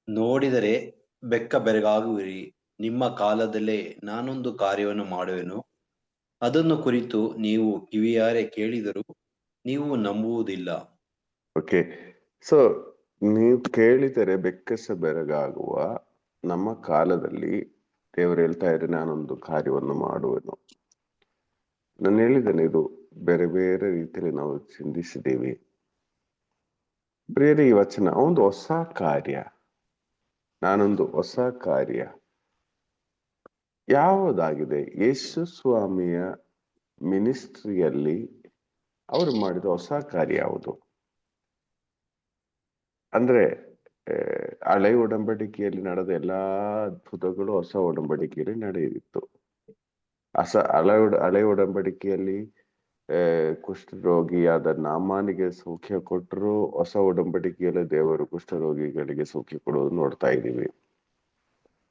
ನೋಡಿದರೆ ಬೆಕ್ಕ ಬೆರಗಾಗುವಿರಿ. ನಿಮ್ಮ ಕಾಲದಲ್ಲೇ ನಾನೊಂದು ಕಾರ್ಯವನ್ನು ಮಾಡುವೆನು, ಅದನ್ನು ಕುರಿತು ನೀವು ಕಿವಿಯಾರೆ ಕೇಳಿದರೂ ನೀವು ನಂಬುವುದಿಲ್ಲ. ಓಕೆ, ಸೊ ನೀವು ಕೇಳಿದರೆ ಬೆಕ್ಕಸ ಬೆರಗಾಗುವ ನಮ್ಮ ಕಾಲದಲ್ಲಿ ದೇವರು ಹೇಳ್ತಾ ಇದ್ರೆ ನಾನೊಂದು ಕಾರ್ಯವನ್ನು ಮಾಡುವೆನು. ನಾನು ಹೇಳಿದ್ದೇನೆ, ಇದು ಬೇರೆ ಬೇರೆ ರೀತಿಯಲ್ಲಿ ನಾವು ಚಿಂತಿಸಿದ್ದೇವೆ. ಪ್ರಿಯರೇ, ಈ ವಚನ ಒಂದು ಹೊಸ ಕಾರ್ಯ, ನಾನೊಂದು ಹೊಸ ಕಾರ್ಯ ಯಾವುದಾಗಿದೆ? ಯೇಸು ಸ್ವಾಮಿಯ ಮಿನಿಸ್ಟ್ರಿಯಲ್ಲಿ ಅವರು ಮಾಡಿದ ಹೊಸ ಕಾರ್ಯ ಯಾವುದು? ಅಂದ್ರೆ ಹಳೆ ಒಡಂಬಡಿಕೆಯಲ್ಲಿ ನಡೆದ ಎಲ್ಲಾ ಅದ್ಭುತಗಳು ಹೊಸ ಒಡಂಬಡಿಕೆಯಲ್ಲಿ ನಡೆಯಿತು. ಹಳೆ ಒಡಂಬಡಿಕೆಯಲ್ಲಿ ಕುಷ್ಠರೋಗಿಯಾದ ನಾಮಾನಿಗೆ ಸೌಖ್ಯ ಕೊಟ್ಟರು. ಹೊಸ ಒಡಂಬಡಿಕೆಯಲ್ಲಿ ದೇವರು ಕುಷ್ಠರೋಗಿಗಳಿಗೆ ಸೌಖ್ಯ ಕೊಡೋದು ನೋಡ್ತಾ ಇದ್ದೀವಿ.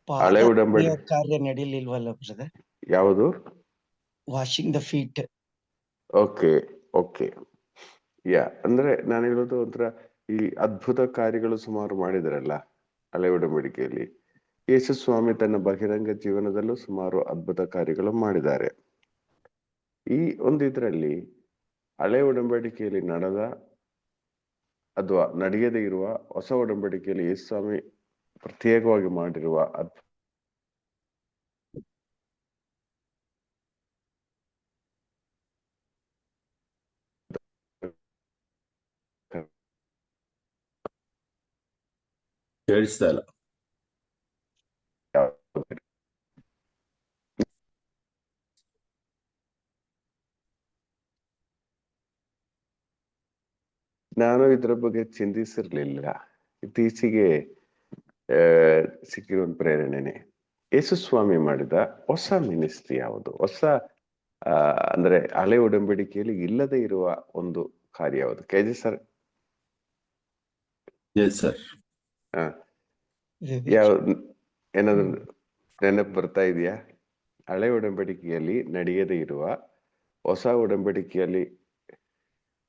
ಹಳೆ ಒಡಂಬಡಿಕೆ ಕಾರ್ಯ ನಡೀಲಿಲ್ವಲ್ಲ ಬ್ರದರ್? ಯಾವುದು? Washing the feet. Okay okay, yeah, ಅಂದ್ರೆ ನಾನು ಹೇಳೋದು ಒಂಥರ ಈ ಅದ್ಭುತ ಕಾರ್ಯಗಳು ಸುಮಾರು ಮಾಡಿದ್ರಲ್ಲ ಹಳೆ ಒಡಂಬಡಿಕೆಯಲ್ಲಿ. ಯೇಸು ಸ್ವಾಮಿ ತನ್ನ ಬಹಿರಂಗ ಜೀವನದಲ್ಲೂ ಸುಮಾರು ಅದ್ಭುತ ಕಾರ್ಯಗಳು ಮಾಡಿದ್ದಾರೆ. ಈ ಒಂದು ಇದರಲ್ಲಿ ಹಳೆ ಒಡಂಬಡಿಕೆಯಲ್ಲಿ ನಡೆದ ಅಥವಾ ನಡೆಯದೇ ಇರುವ ಹೊಸ ಒಡಂಬಡಿಕೆಯಲ್ಲಿ ಯೇಸು ಸ್ವಾಮಿ ಪ್ರತ್ಯೇಕವಾಗಿ ಮಾಡಿರುವ ಕೇಳಿಸ್ತಾ ಇಲ್ಲ. ನಾನು ಇದ್ರ ಬಗ್ಗೆ ಚಿಂತಿಸಿರ್ಲಿಲ್ಲ. ಇತ್ತೀಚೆಗೆ ಸಿಕ್ಕಿರೋ ಒಂದು ಪ್ರೇರಣೆನೆ. ಯೇಸು ಸ್ವಾಮಿ ಮಾಡಿದ ಹೊಸ ಮಿನಿಸ್ಟ್ರಿ ಯಾವುದು? ಹೊಸ ಅಂದ್ರೆ ಹಳೆ ಒಡಂಬಡಿಕೆಯಲ್ಲಿ ಇಲ್ಲದೆ ಇರುವ ಒಂದು ಕಾರ್ಯ ಯಾವುದು? ಕೆಜಿ ಸರ್ ಯಾವ ಏನಾದ್ರು ನೆನಪು ಬರ್ತಾ ಇದೆಯಾ? ಹಳೆ ಒಡಂಬಡಿಕೆಯಲ್ಲಿ ನಡೆಯದೇ ಇರುವ ಹೊಸ ಒಡಂಬಡಿಕೆಯಲ್ಲಿ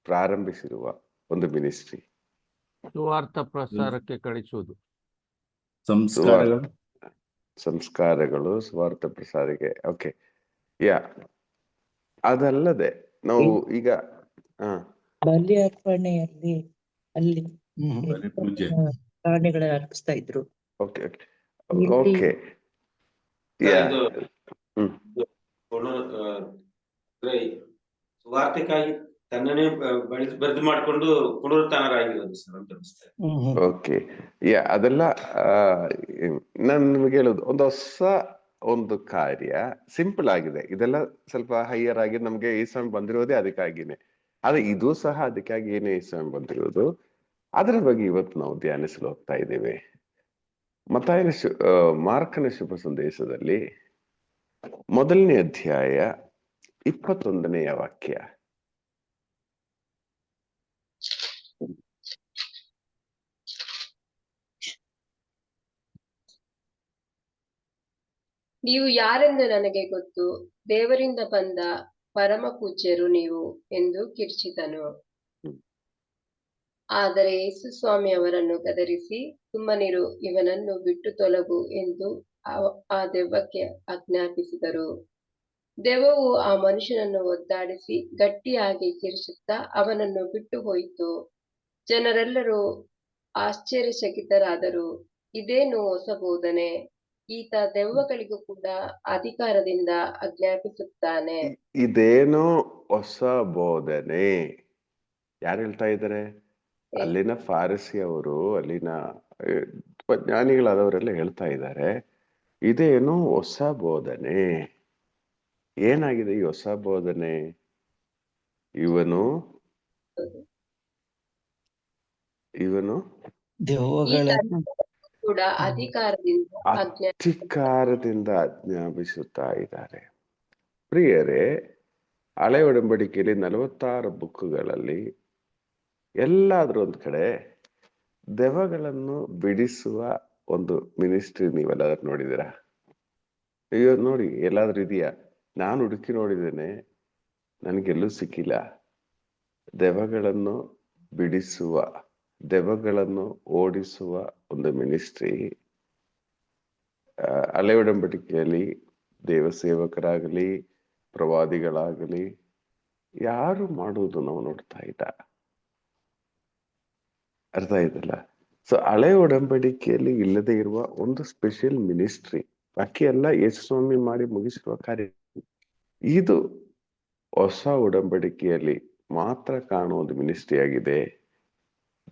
ಪ್ರಾರಂಭಿಸಿರುವ ಒಂದು ಮಿನಿಸ್ಟ್ರಿ. ಸುವಾರ್ಥ ಪ್ರಸಾರಕ್ಕೆ ಕಳಿಸುವುದು. ಸಂಸ್ಕಾರಗಳು ಸುವಾರ್ಥ ಪ್ರಸಾರಕ್ಕೆ. ಓಕೆ, ಯಾ, ಅದಲ್ಲದೆ ನಾವು ಈಗ ಬಲಿ ಅರ್ಪಣೆಯಲ್ಲಿ ಅಲ್ಲಿ ಪ್ರಾಣಿಗಳ ಅರ್ಪಿಸ್ತಾ ಇದ್ರು. ಓಕೆ ಓಕೆ, ಸುವಾರ್ತೆಗಾಗಿ ತನ್ನನ್ನೇ ಬರೆದು ಮಾಡಿಕೊಂಡು ಪುನರುತ್ಥಾನರಾಗಿರೋದು ಸರ್ ಅಂತ ಅನಿಸ್ತದೆ. ಓಕೆ, ಯಾ, ಅದೆಲ್ಲ ನಾನು ನಿಮಗೆ ಹೇಳೋದು ಒಂದು ಹೊಸ ಒಂದು ಕಾರ್ಯ. ಸಿಂಪಲ್ ಆಗಿದೆ. ಇದೆಲ್ಲ ಸ್ವಲ್ಪ ಹೈಯರ್ ಆಗಿ ನಮ್ಗೆ ಈ ಸಮಯ ಬಂದಿರೋದೇ ಅದಕ್ಕಾಗಿನೇ. ಆದ್ರೆ ಇದು ಸಹ ಅದಕ್ಕಾಗಿ ಏನೇ ಈ ಸಮಯ ಬಂದಿರೋದು. ಅದರ ಬಗ್ಗೆ ಇವತ್ತು ನಾವು ಧ್ಯಾನಿಸಲು ಹೋಗ್ತಾ ಇದ್ದೇವೆ. ಮಾರ್ಕನ ಶುಭ ಸಂದೇಶದಲ್ಲಿ 1ನೇ ಅಧ್ಯಾಯ 21ನೇ ವಾಕ್ಯ. ನೀವು ಯಾರೆಂದು ನನಗೆ ಗೊತ್ತು, ದೇವರಿಂದ ಬಂದ ಪರಮ ಪೂಜ್ಯರು ನೀವು ಎಂದು ಕಿರ್ಚಿದನು. ಆದರೆ ಯೇಸು ಸ್ವಾಮಿ ಅವರನ್ನು ಗದರಿಸಿ, ಸುಮ್ಮನಿರು, ಇವನನ್ನು ಬಿಟ್ಟು ತೊಲಗು ಎಂದು ಆ ದೆವ್ವಕ್ಕೆ ಆಜ್ಞಾಪಿಸಿದರು. ದೆವ್ವವು ಆ ಮನುಷ್ಯನನ್ನು ಒದ್ದಾಡಿಸಿ ಗಟ್ಟಿಯಾಗಿ ಕಿರಿಚುತ್ತಾ ಅವನನ್ನು ಬಿಟ್ಟು ಹೋಯಿತು. ಜನರೆಲ್ಲರೂ ಆಶ್ಚರ್ಯಚಕಿತರಾದರು. ಇದೇನು ಹೊಸ ಬೋಧನೆ! ಈತ ದೆವ್ವಗಳಿಗೂ ಕೂಡ ಅಧಿಕಾರದಿಂದ ಆಜ್ಞಾಪಿಸುತ್ತಾನೆ. ಇದೇನೋ ಹೊಸ ಬೋಧನೆ. ಯಾರು ಹೇಳ್ತಾ ಇದ್ದಾರೆ? ಅಲ್ಲಿನ ಫಾರಿಸಿ ಅವರು, ಅಲ್ಲಿನ ಜ್ಞಾನಿಗಳಾದವರೆಲ್ಲ ಹೇಳ್ತಾ ಇದ್ದಾರೆ, ಇದೇನೋ ಹೊಸ ಬೋಧನೆ. ಏನಾಗಿದೆ ಈ ಹೊಸ ಬೋಧನೆ? ಇವನು ಕೂಡ ಅಧಿಕಾರದಿಂದ ಆಜ್ಞಾಪಿಸುತ್ತಾ ಇದ್ದಾರೆ. ಪ್ರಿಯರೇ, ಹಳೆ ಒಡಂಬಡಿಕೆಯಲ್ಲಿ 46 ಬುಕ್ಗಳಲ್ಲಿ ಎಲ್ಲಾದ್ರೂ ಒಂದ್ ಕಡೆ ದೆವ್ವಗಳನ್ನು ಬಿಡಿಸುವ ಒಂದು ಮಿನಿಸ್ಟ್ರಿ ನೀವೆಲ್ಲಾದ್ರೂ ನೋಡಿದ್ದೀರಾ? ಅಯ್ಯೋ ನೋಡಿ, ಎಲ್ಲಾದ್ರೂ ಇದೆಯಾ? ನಾನು ಹುಡುಕಿ ನೋಡಿದ್ದೇನೆ, ನನಗೆಲ್ಲೂ ಸಿಕ್ಕಿಲ್ಲ. ದೆವ್ವಗಳನ್ನು ಬಿಡಿಸುವ ದೆವ್ವಗಳನ್ನು ಓಡಿಸುವ ಒಂದು ಮಿನಿಸ್ಟ್ರಿ ಹಳೆ ಒಡಂಬಡಿಕೆಯಲ್ಲಿ ದೇವಸೇವಕರಾಗಲಿ ಪ್ರವಾದಿಗಳಾಗಲಿ ಯಾರು ಮಾಡುವುದು ನಾವು ನೋಡ್ತಾ ಇಲ್ಲ. ಅರ್ಥ ಆಯ್ತಲ್ಲ? ಸೊ ಹಳೆ ಒಡಂಬಡಿಕೆಯಲ್ಲಿ ಇಲ್ಲದೆ ಇರುವ ಒಂದು ಸ್ಪೆಷಲ್ ಮಿನಿಸ್ಟ್ರಿ, ಬಾಕಿ ಎಲ್ಲ ಯೇಸು ಸ್ವಾಮಿ ಮಾಡಿ ಮುಗಿಸಿರುವ ಕಾರ್ಯ. ಇದು ಹೊಸ ಒಡಂಬಡಿಕೆಯಲ್ಲಿ ಮಾತ್ರ ಕಾಣುವ ಒಂದು ಮಿನಿಸ್ಟ್ರಿ ಆಗಿದೆ,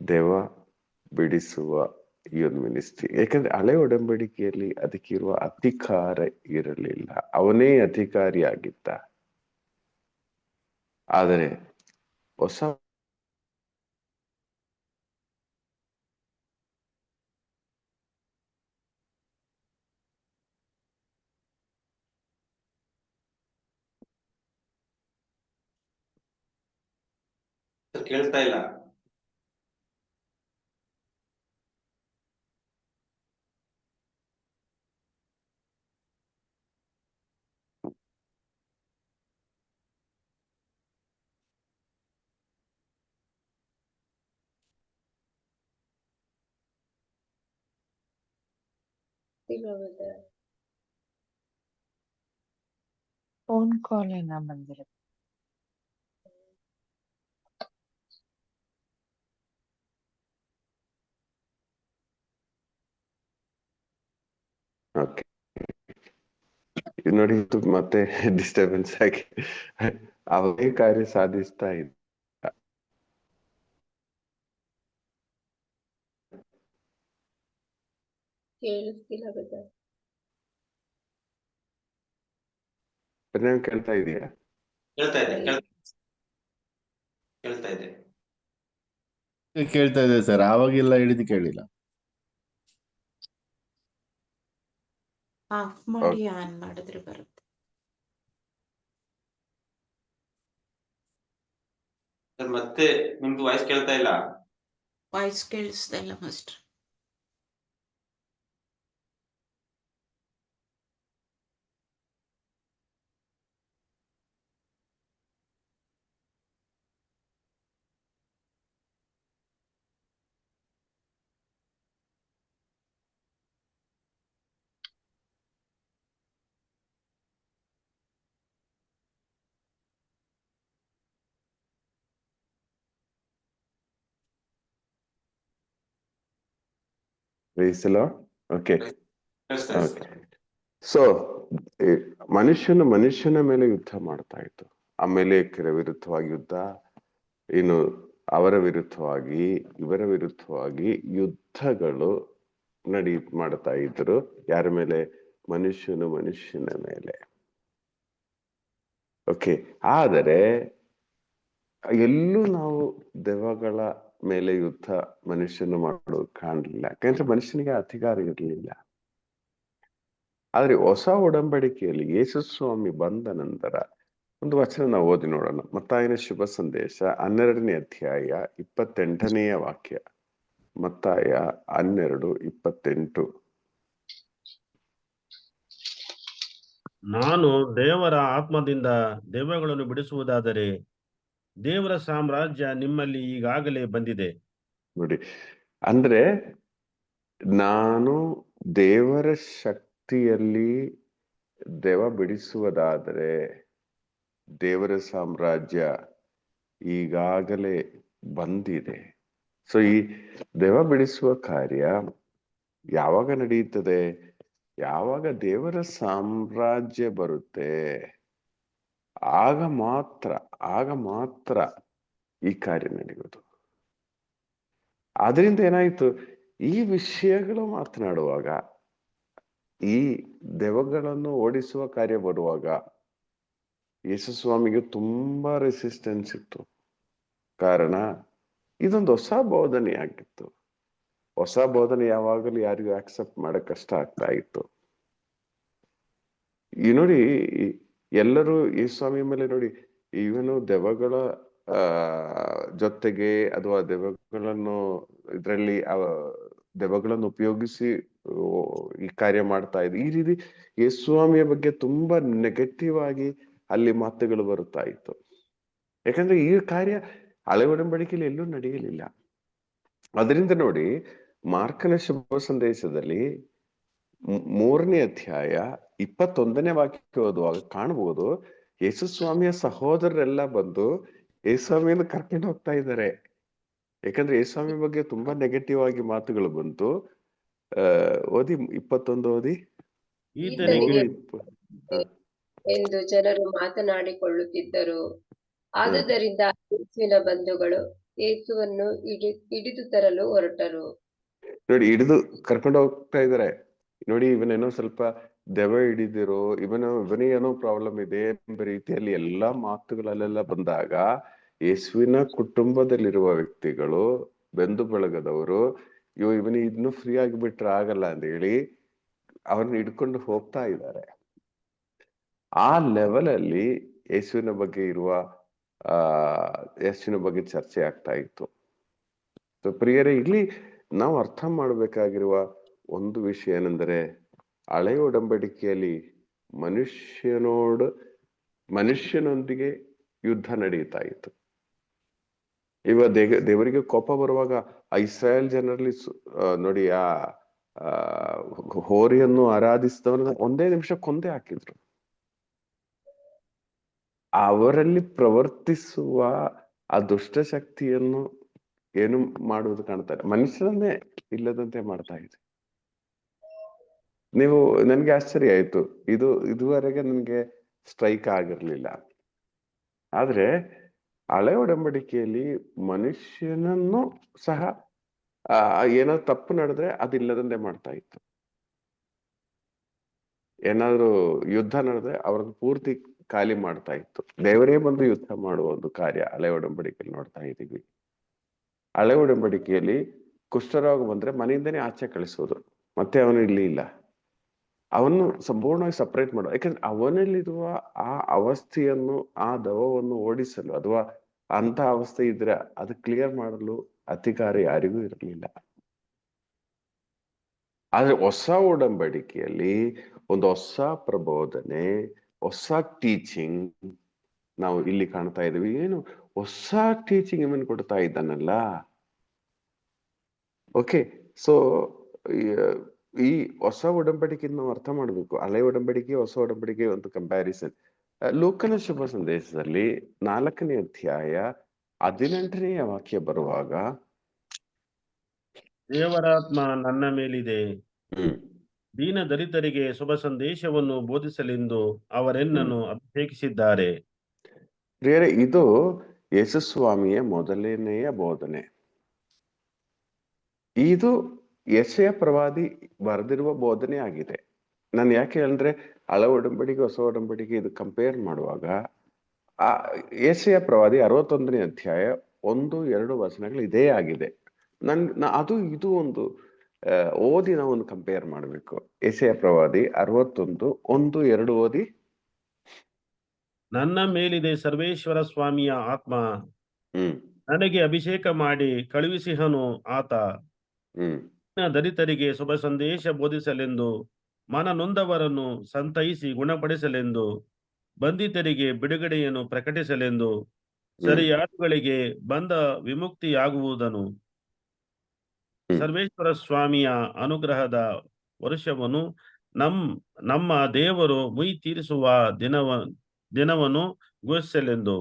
ದೆವ್ವ ಬಿಡಿಸುವ ಈ ಒಂದು ಮಿನಿಸ್ಟ್ರಿ. ಯಾಕಂದ್ರೆ ಹಳೆ ಒಡಂಬಡಿಕೆಯಲ್ಲಿ ಅದಕ್ಕಿರುವ ಅಧಿಕಾರ ಇರಲಿಲ್ಲ, ಅವನೇ ಅಧಿಕಾರಿಯಾಗಿದ್ದ. ಆದರೆ ಹೊಸ ಕೇಳ್ತಾ ಇಲ್ಲ. ಫೋನ್ ಕಾಲ್ ಏನೋ ಬಂದಿರುತ್ತೆ. ಓಕೆ, ನೋಡಿ ಇದು ಮತ್ತೆ ಡಿಸ್ಟರ್ಬೆನ್ಸ್ ಆಗಿ ಅವೇ ಕಾರ್ಯ ಸಾಧಿಸ್ತಾ ಇದ್ದ. ಕೇಳಿಸ್ತಿಲ್ಲ ಬ್ರದರ್. ಕೇಳ್ತಾ ಇದೆಯಾ? ಕೇಳ್ತಾ ಇದೆ, ಕೇಳ್ತಾ ಇದೆ. ಕೇಳ್ತಾ ಇದೆ ಸರ್, ಆವಾಗಿಲ್ಲ ಹಿಡಿದು ಕೇಳಿಲ್ಲ. ಆಫ್ ಮಾಡಿ ಆನ್ ಮಾಡಿದ್ರೆ ಬರುತ್ತೆ. ಮತ್ತೆ ನಿಮ್ದು ವಾಯ್ಸ್ ಕೇಳ್ತಾ ಇಲ್ಲ. ವಾಯ್ಸ್ ಕೇಳಿಸ್ತಾ ಇಲ್ಲ ಮಾಸ್ಟರ್. ಓಕೆ ಕೇಳಿಸ್ತಾ ಇದೆ. ಓಕೆ. ಸೊ ಮನುಷ್ಯನ ಮೇಲೆ ಯುದ್ಧ ಮಾಡ್ತಾ ಇತ್ತು. ಆಮೇಲೆ ವಿರುದ್ಧವಾಗಿ ಯುದ್ಧ, ಇನ್ನು ಅವರ ವಿರುದ್ಧವಾಗಿ ಇವರ ವಿರುದ್ಧವಾಗಿ ಯುದ್ಧಗಳು ಮಾಡ್ತಾ ಇದ್ರು. ಯಾರ ಮೇಲೆ? ಮನುಷ್ಯನ ಮೇಲೆ. ಓಕೆ, ಆದರೆ ಎಲ್ಲೂ ನಾವು ದೆವ್ವಗಳ ಮೇಲೆ ಯುದ್ಧ ಮನುಷ್ಯನು ಮಾಡೋದು ಕಾಣಲಿಲ್ಲ, ಯಾಕಂದ್ರೆ ಮನುಷ್ಯನಿಗೆ ಅಧಿಕಾರ ಇರಲಿಲ್ಲ. ಆದ್ರೆ ಹೊಸ ಒಡಂಬಡಿಕೆಯಲ್ಲಿ ಯೇಸು ಸ್ವಾಮಿ ಬಂದ ನಂತರ ಒಂದು ವಚನ ನಾವು ಓದಿ ನೋಡೋಣ. ಮತ್ತಾಯನ ಶುಭ ಸಂದೇಶ 12ನೇ ಅಧ್ಯಾಯ 28ನೆಯ ವಾಕ್ಯ. ಮತ್ತಾಯ 12:28. ನಾನು ದೇವರ ಆತ್ಮದಿಂದ ದೆವ್ವಗಳನ್ನು ಬಿಡಿಸುವುದಾದರೆ ದೇವರ ಸಾಮ್ರಾಜ್ಯ ನಿಮ್ಮಲ್ಲಿ ಈಗಾಗಲೇ ಬಂದಿದೆ. ನೋಡಿ, ಅಂದ್ರೆ ನಾನು ದೇವರ ಶಕ್ತಿಯಲ್ಲಿ ದೆವ್ವ ಬಿಡಿಸುವುದಾದರೆ ದೇವರ ಸಾಮ್ರಾಜ್ಯ ಈಗಾಗಲೇ ಬಂದಿದೆ. ಸೊ ಈ ದೆವ್ವ ಬಿಡಿಸುವ ಕಾರ್ಯ ಯಾವಾಗ ನಡೆಯುತ್ತದೆ? ಯಾವಾಗ ದೇವರ ಸಾಮ್ರಾಜ್ಯ ಬರುತ್ತೆ, ಆಗ ಮಾತ್ರ ಈ ಕಾರ್ಯ ನಡೆಯುವುದು. ಆದ್ರಿಂದ ಏನಾಯ್ತು, ಈ ವಿಷಯಗಳು ಮಾತನಾಡುವಾಗ, ಈ ದೆವ್ವಗಳನ್ನು ಓಡಿಸುವ ಕಾರ್ಯ ಬರುವಾಗ ಯೇಸು ಸ್ವಾಮಿಗೆ ತುಂಬಾ ರೆಸಿಸ್ಟೆನ್ಸ್ ಇತ್ತು. ಕಾರಣ ಇದೊಂದು ಹೊಸ ಬೋಧನೆ ಆಗಿತ್ತು. ಹೊಸ ಬೋಧನೆ ಯಾವಾಗಲೂ ಯಾರಿಗೂ ಆಕ್ಸೆಪ್ಟ್ ಮಾಡಕ್ ಕಷ್ಟ ಆಗ್ತಾ ಇತ್ತು. ಈ ನೋಡಿ, ಎಲ್ಲರೂ ಈ ಸ್ವಾಮಿ ಮೇಲೆ ನೋಡಿ, ಇವನು ದೆವ್ವಗಳ ಜೊತೆಗೆ ಅಥವಾ ದೆವ್ವಗಳನ್ನು ಇದರಲ್ಲಿ ದೆವ್ವಗಳನ್ನು ಉಪಯೋಗಿಸಿ ಈ ಕಾರ್ಯ ಮಾಡ್ತಾ ಇದ್ರು. ಈ ರೀತಿ ಯೇಸುಸ್ವಾಮಿಯ ಬಗ್ಗೆ ತುಂಬಾ ನೆಗೆಟಿವ್ ಆಗಿ ಅಲ್ಲಿ ಮಾತುಗಳು ಬರುತ್ತಾ ಇತ್ತು. ಯಾಕಂದ್ರೆ ಈ ಕಾರ್ಯ ಹಳೆ ಒಡಂಬಡಿಕೆಯಲ್ಲಿ ಎಲ್ಲೂ ನಡೆಯಲಿಲ್ಲ. ಅದರಿಂದ ನೋಡಿ, ಮಾರ್ಕನ ಶುಭ ಸಂದೇಶದಲ್ಲಿ 3ನೇ ಅಧ್ಯಾಯ 21ನೇ ವಾಕ್ಯ ಓದುವಾಗ ಕಾಣಬಹುದು, ಯೇಸು ಸ್ವಾಮಿಯ ಸಹೋದರರೆಲ್ಲ ಬಂದು ಯೇಸುಸ್ವಾಮಿಯನ್ನು ಕರ್ಕೊಂಡು ಹೋಗ್ತಾ ಇದ್ದಾರೆ. ಯಾಕಂದ್ರೆ ಯೇಸುಸ್ವಾಮಿ ಬಗ್ಗೆ ತುಂಬಾ ನೆಗೆಟಿವ್ ಆಗಿ ಮಾತುಗಳು ಬಂತು. ಓದಿ 21 ಓದಿ. ಈತನಿಗೆ ಎಂದು ಜನರು ಮಾತನಾಡಿಕೊಳ್ಳುತ್ತಿದ್ದರು. ಆದುದರಿಂದ ಯೇಸುವಿನ ಬಂಧುಗಳು ಯೇಸುವನ್ನು ಹಿಡಿದು ತರಲು ಹೊರಟರು. ನೋಡಿ, ಹಿಡಿದು ಕರ್ಕೊಂಡು ಹೋಗ್ತಾ ಇದಾರೆ. ನೋಡಿ, ಇವನೇನೋ ಸ್ವಲ್ಪ ದೆವ್ವ ಹಿಡಿದಿರೋ, ಇವನಿಗೇನೋ ಪ್ರಾಬ್ಲಮ್ ಇದೆ ಎಂಬ ರೀತಿಯಲ್ಲಿ ಎಲ್ಲಾ ಮಾತುಗಳಲ್ಲೆಲ್ಲ ಬಂದಾಗ ಯೇಸುವಿನ ಕುಟುಂಬದಲ್ಲಿರುವ ವ್ಯಕ್ತಿಗಳು, ಬೆಂದು ಬಳಗದವರು, ಇವನಿಗೆ ಇನ್ನು ಫ್ರೀ ಆಗಿಬಿಟ್ರೆ ಆಗಲ್ಲ ಅಂತ ಹೇಳಿ ಅವನ್ನ ಹಿಡ್ಕೊಂಡು ಹೋಗ್ತಾ ಇದ್ದಾರೆ. ಆ ಲೆವೆಲ್ ಅಲ್ಲಿ ಯೇಸುವಿನ ಬಗ್ಗೆ ಯೇಸುವಿನ ಬಗ್ಗೆ ಚರ್ಚೆ ಆಗ್ತಾ ಇತ್ತು. ಸೊ ಪ್ರಿಯರೇ, ಇಲ್ಲಿ ನಾವು ಅರ್ಥ ಮಾಡಬೇಕಾಗಿರುವ ಒಂದು ವಿಷಯ ಏನೆಂದರೆ, ಹಳೆಯ ಒಡಂಬಡಿಕೆಯಲ್ಲಿ ಮನುಷ್ಯನೊಂದಿಗೆ ಯುದ್ಧ ನಡೆಯುತ್ತಾ ಇತ್ತು. ದೇವರಿಗೆ ಕೋಪ ಬರುವಾಗ ಇಸ್ರಾಯೇಲ್ ಜನರಲ್ಲಿ ನೋಡಿ, ಹೋರಿಯನ್ನು ಆರಾಧಿಸಿದವರನ್ನ ಒಂದೇ ನಿಮಿಷ ಕೊಂದೇ ಹಾಕಿದ್ರು. ಅವರಲ್ಲಿ ಪ್ರವರ್ತಿಸುವ ಆ ದುಷ್ಟಶಕ್ತಿಯನ್ನು ಏನು ಮಾಡುವುದು ಕಾಣ್ತಾರೆ, ಮನುಷ್ಯರನ್ನೇ ಇಲ್ಲದಂತೆ ಮಾಡ್ತಾ ಇದೆ. ನನ್ಗೆ ಆಶ್ಚರ್ಯ ಆಯ್ತು, ಇದುವರೆಗೆ ನನ್ಗೆ ಸ್ಟ್ರೈಕ್ ಆಗಿರ್ಲಿಲ್ಲ. ಆದ್ರೆ ಹಳೆ ಒಡಂಬಡಿಕೆಯಲ್ಲಿ ಮನುಷ್ಯನನ್ನು ಸಹ ಏನಾದ್ರು ತಪ್ಪು ನಡೆದ್ರೆ ಅದಿಲ್ಲದಂತೆ ಮಾಡ್ತಾ ಇತ್ತು. ಏನಾದ್ರು ಯುದ್ಧ ನಡೆದ್ರೆ ಅವ್ರನ್ನ ಪೂರ್ತಿ ಖಾಲಿ ಮಾಡ್ತಾ ಇತ್ತು. ದೇವರೇ ಬಂದು ಯುದ್ಧ ಮಾಡುವ ಒಂದು ಕಾರ್ಯ ಹಳೆ ಒಡಂಬಡಿಕೆಯಲ್ಲಿ ನೋಡ್ತಾ ಇದ್ದೀವಿ. ಹಳೆ ಒಡಂಬಡಿಕೆಯಲ್ಲಿ ಕುಷ್ಠರೋಗ ಬಂದ್ರೆ ಮನೆಯಿಂದನೇ ಆಚೆ ಕಳಿಸೋದು, ಮತ್ತೆ ಅವನು ಇಲ್ಲಿ ಇಲ್ಲ, ಅವನು ಸಂಪೂರ್ಣವಾಗಿ ಸಪರೇಟ್ ಮಾಡೋದು. ಯಾಕಂದ್ರೆ ಅವನಲ್ಲಿರುವ ಆ ಅವಸ್ಥೆಯನ್ನು, ಆ ದವವನ್ನು ಓಡಿಸಲು ಅಥವಾ ಅಂತ ಅವಸ್ಥೆ ಇದ್ರೆ ಅದು ಕ್ಲಿಯರ್ ಮಾಡಲು ಅಧಿಕಾರ ಯಾರಿಗೂ ಇರಲಿಲ್ಲ. ಆದ್ರೆ ಹೊಸ ಒಡಂಬಡಿಕೆಯಲ್ಲಿ ಒಂದು ಹೊಸ ಪ್ರಬೋಧನೆ, ಹೊಸ ಟೀಚಿಂಗ್ ನಾವು ಇಲ್ಲಿ ಕಾಣ್ತಾ ಇದೀವಿ. ಏನು ಹೊಸ ಟೀಚಿಂಗ್ ಇವನ್ ಕೊಡ್ತಾ ಇದ್ದಾನಲ್ಲ. ಓಕೆ, ಸೊ ಈ ಹೊಸ ಒಡಂಬಡಿಕೆ ನಾವು ಅರ್ಥ ಮಾಡ್ಬೇಕು. ಹಳೆ ಒಡಂಬಡಿಕೆ ಹೊಸ ಒಡಂಬಡಿಕೆ ಒಂದು ಕಂಪ್ಯಾರಿಸನ್. ಲೂಕನ ಶುಭ ಸಂದೇಶದಲ್ಲಿ 4ನೇ ಅಧ್ಯಾಯ 18ನೇ ವಾಕ್ಯ ಬರುವಾಗ, ದೇವರಾತ್ಮ ನನ್ನ ಮೇಲಿದೆ, ದೀನ ದಲಿತರಿಗೆ ಶುಭ ಸಂದೇಶವನ್ನು ಬೋಧಿಸಲೆಂದು ಅವರೆನ್ನನ್ನು ಅಭಿಷೇಕಿಸಿದ್ದಾರೆ. ಪ್ರಿಯರೇ, ಇದು ಯೇಸುಸ್ವಾಮಿಯ ಮೊದಲನೆಯ ಬೋಧನೆ. ಇದು ಯೆಶಾಯ ಪ್ರವಾದಿ ಬರೆದಿರುವ ಬೋಧನೆ ಆಗಿದೆ. ನಾನು ಯಾಕೆ ಹೇಳಿದ್ರೆ, ಹಳೆ ಒಡಂಬಡಿಕೆ ಹೊಸ ಒಡಂಬಡಿಕೆ ಇದು ಕಂಪೇರ್ ಮಾಡುವಾಗ ಯೆಶಾಯ ಪ್ರವಾದಿ 61ನೇ ಅಧ್ಯಾಯ 1-2 ವಚನಗಳು ಇದೇ ಆಗಿದೆ. ಇದು ಒಂದು ಓದಿ ನಾವು ಒಂದು ಕಂಪೇರ್ ಮಾಡ್ಬೇಕು. ಯೆಶಾಯ ಪ್ರವಾದಿ 61:1-2 ಓದಿ. ನನ್ನ ಮೇಲಿದೆ ಸರ್ವೇಶ್ವರ ಸ್ವಾಮಿಯ ಆತ್ಮ, ನನಗೆ ಅಭಿಷೇಕ ಮಾಡಿ ಕಳುಹಿಸಿಹನು ಆತ. ದಲಿತರಿಗೆ ಶುಭ ಸಂದೇಶ ಬೋಧಿಸಲೆಂದು, ಮನನೊಂದವರನ್ನು ಸಂತೈಸಿ ಗುಣಪಡಿಸಲೆಂದು, ಬಂಧಿತರಿಗೆ ಬಿಡುಗಡೆಯನ್ನು ಪ್ರಕಟಿಸಲೆಂದು, ಸರಿಯಾಳುಗಳಿಗೆ ಬಂದ ವಿಮುಕ್ತಿಯಾಗುವುದನು. ಸರ್ವೇಶ್ವರ ಸ್ವಾಮಿಯ ಅನುಗ್ರಹದ ವರ್ಷವನ್ನು ನಮ್ಮ ದೇವರು ಮುಯಿ ತೀರಿಸುವ ದಿನವನ್ನು ಘೋಷಿಸಲೆಂದು.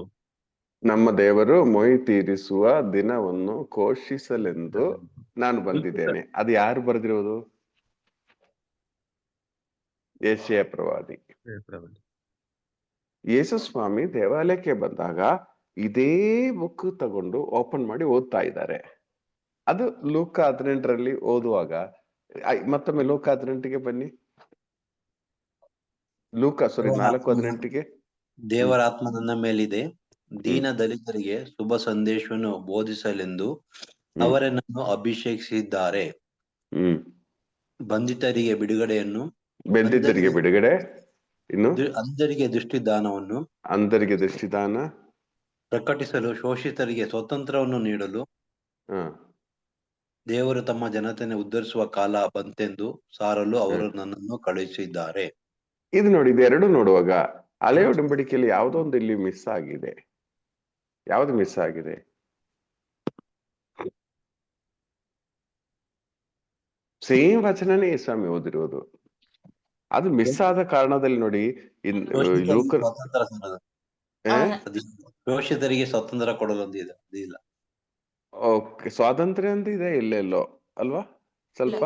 ನಮ್ಮ ದೇವರು ಮೊಯ್ ತೀರಿಸುವ ದಿನವನ್ನು ಘೋಷಿಸಲೆಂದು ನಾನು ಬಂದಿದ್ದೇನೆ. ಅದು ಯಾರು ಬರೆದಿರೋದು? ಯೆಶಾಯ ಪ್ರವಾದಿ. ಯೇಸುಸ್ವಾಮಿ ದೇವಾಲಯಕ್ಕೆ ಬಂದಾಗ ಇದೇ ಬುಕ್ ತಗೊಂಡು ಓಪನ್ ಮಾಡಿ ಓದ್ತಾ ಇದ್ದಾರೆ. ಅದು ಲೂಕ 18ರಲ್ಲಿ ಓದುವಾಗ, ಮತ್ತೊಮ್ಮೆ ಲೂಕ 18ಗೆ ಬನ್ನಿ. ಲೂಕ 4:18ಗೆ. ದೇವರ ಆತ್ಮ ನನ್ನ ಮೇಲಿದೆ, ದೀನ ದಲಿತರಿಗೆ ಶುಭ ಸಂದೇಶವನ್ನು ಬೋಧಿಸಲೆಂದು ಅವರನ್ನು ಅಭಿಷೇಕಿಸಿದ್ದಾರೆ. ಬಂಧಿತರಿಗೆ ಬಿಡುಗಡೆಯನ್ನು, ಇನ್ನು ಅಂಧರಿಗೆ ದೃಷ್ಟಿದಾನ ಪ್ರಕಟಿಸಲು, ಶೋಷಿತರಿಗೆ ಸ್ವಾತಂತ್ರ್ಯವನ್ನು ನೀಡಲು, ದೇವರು ತಮ್ಮ ಜನತೆಯನ್ನು ಉದ್ಧರಿಸುವ ಕಾಲ ಬಂತೆಂದು ಸಾರಲು ಅವರು ನನ್ನನ್ನು ಕಳುಹಿಸಿದ್ದಾರೆ. ಇದು ನೋಡಿ, ಇದೆರಡು ನೋಡುವಾಗ ಹಳೆ ಒಡಂಬಡಿಕೆಯಲ್ಲಿ ಯಾವುದೋ ಒಂದು ಇಲ್ಲಿ ಮಿಸ್ ಆಗಿದೆ. ಯಾವ್ದು ಮಿಸ್ ಆಗಿದೆ? ಸೇಮ್ ವಚನನೇ ಸ್ವಾಮಿ ಓದಿರೋದು. ಅದು ಮಿಸ್ ಆದ ಕಾರಣದಲ್ಲಿ ನೋಡಿ ಲೂಕ ಸ್ವತಂತ್ರ ಶೋಷಿತರಿಗೆ ಸ್ವತಂತ್ರ ಕೊಡಲು ಒಂದು ಇದೆ, ಅದಿಲ್ಲ. ಓಕೆ, ಸ್ವಾತಂತ್ರ್ಯ ಅಂತ ಇದೆ ಎಲ್ಲೆಲ್ಲೋ ಅಲ್ವಾ ಸ್ವಲ್ಪ.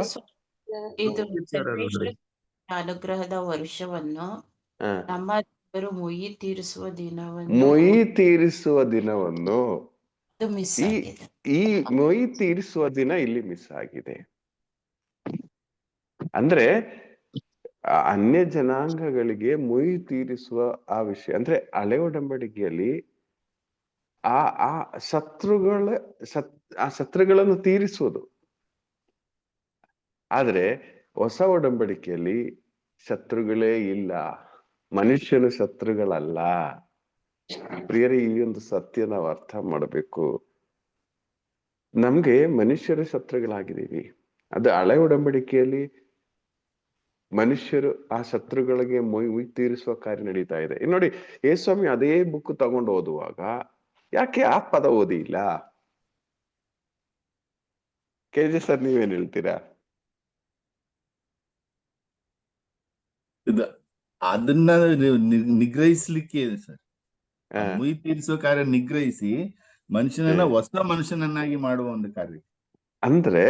ಇದು ಸರ್ವೇಶ್ವರ ಅನುಗ್ರಹದ ವರ್ಷವನ್ನು ನಮ್ಮ ದೇವರು ಮೊಯಿ ತೀರಿಸುವ ದಿನವನ್ನು ಮಿಸ್ ಆಗಿದೆ. ಈ ಮೊಯಿ ತೀರಿಸುವ ದಿನ ಇಲ್ಲಿ ಮಿಸ್ ಆಗಿದೆ. ಅಂದ್ರೆ ಅನ್ಯ ಜನಾಂಗಗಳಿಗೆ ಮೊಯಿ ತೀರಿಸುವ ಆ ವಿಷಯ, ಅಂದ್ರೆ ಹಳೆ ಒಡಂಬಡಿಕೆಯಲ್ಲಿ ಆ ಶತ್ರುಗಳನ್ನು ತೀರಿಸುವುದು. ಆದ್ರೆ ಹೊಸ ಒಡಂಬಡಿಕೆಯಲ್ಲಿ ಶತ್ರುಗಳೇ ಇಲ್ಲ, ಮನುಷ್ಯನ ಶತ್ರುಗಳಲ್ಲ. ಪ್ರಿಯರೇ, ಈ ಒಂದು ಸತ್ಯ ನಾವು ಅರ್ಥ ಮಾಡಬೇಕು. ನಮ್ಗೆ ಮನುಷ್ಯರ ಶತ್ರುಗಳಾಗಿದ್ದೀವಿ. ಅದು ಹಳೆ ಒಡಂಬಡಿಕೆಯಲ್ಲಿ ಮನುಷ್ಯರು ಆ ಶತ್ರುಗಳಿಗೆ ಮೊಯ್ ತೀರಿಸುವ ಕಾರ್ಯ ನಡೀತಾ ಇದೆ. ನೋಡಿ, ಯೇಸ್ವಾಮಿ ಅದೇ ಬುಕ್ ತಗೊಂಡು ಓದುವಾಗ ಯಾಕೆ ಆ ಪದ ಓದಿಲ್ಲ? ಕೆಜೆ ಸರ್, ನೀವೇನ್ ಹೇಳ್ತೀರಾ? ಅದನ್ನ ನಿಗ್ರಹಿಸ್ಲಿಕ್ಕೆ ಸರ್, ಮುಯಿ ತೀರಿಸುವ ಕಾರ್ಯ ನಿಗ್ರಹಿಸಿ ಮನುಷ್ಯನನ್ನ ಹೊಸ ಮನುಷ್ಯನನ್ನಾಗಿ ಮಾಡುವ ಒಂದು ಕಾರ್ಯ. ಅಂದ್ರೆ